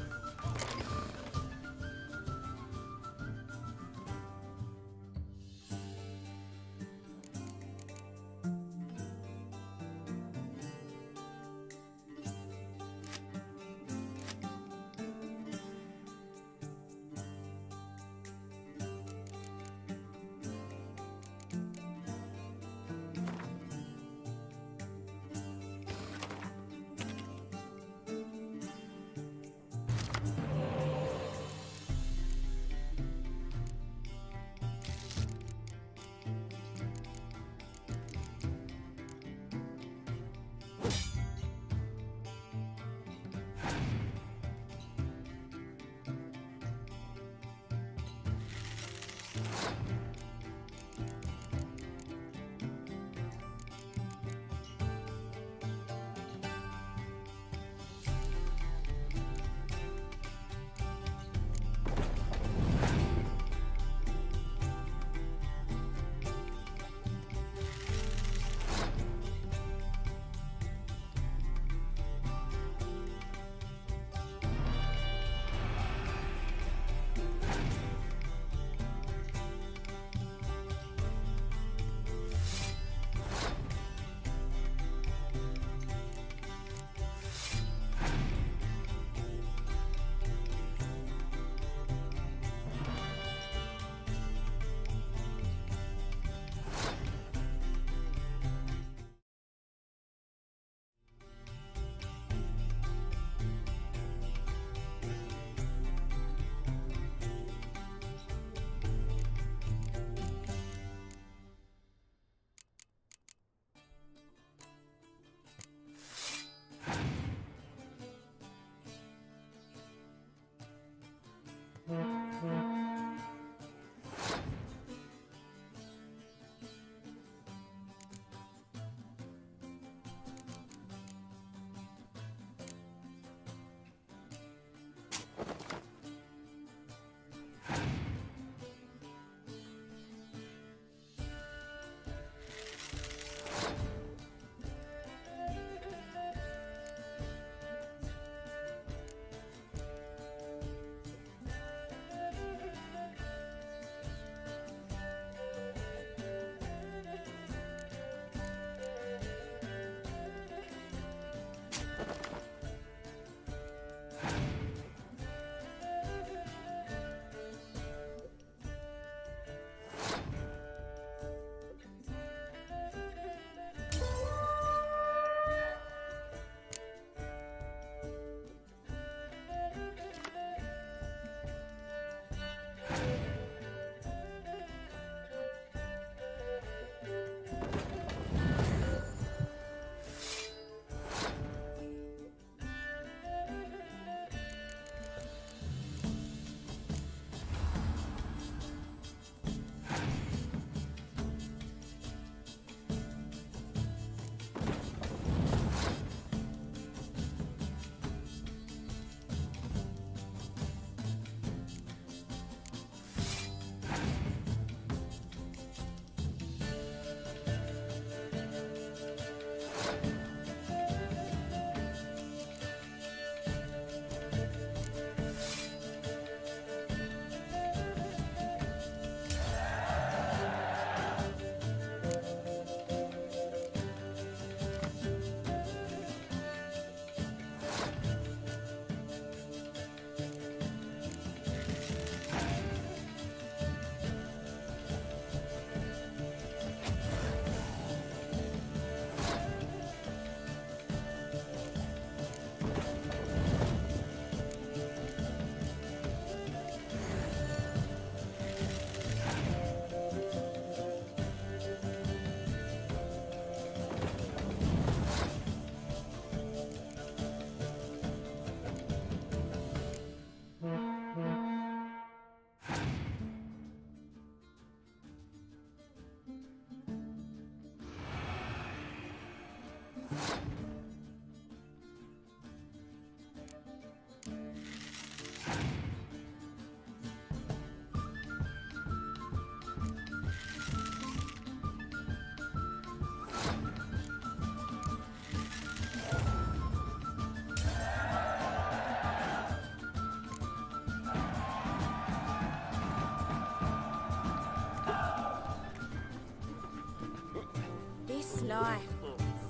lie.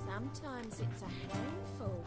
Sometimes it's a handful.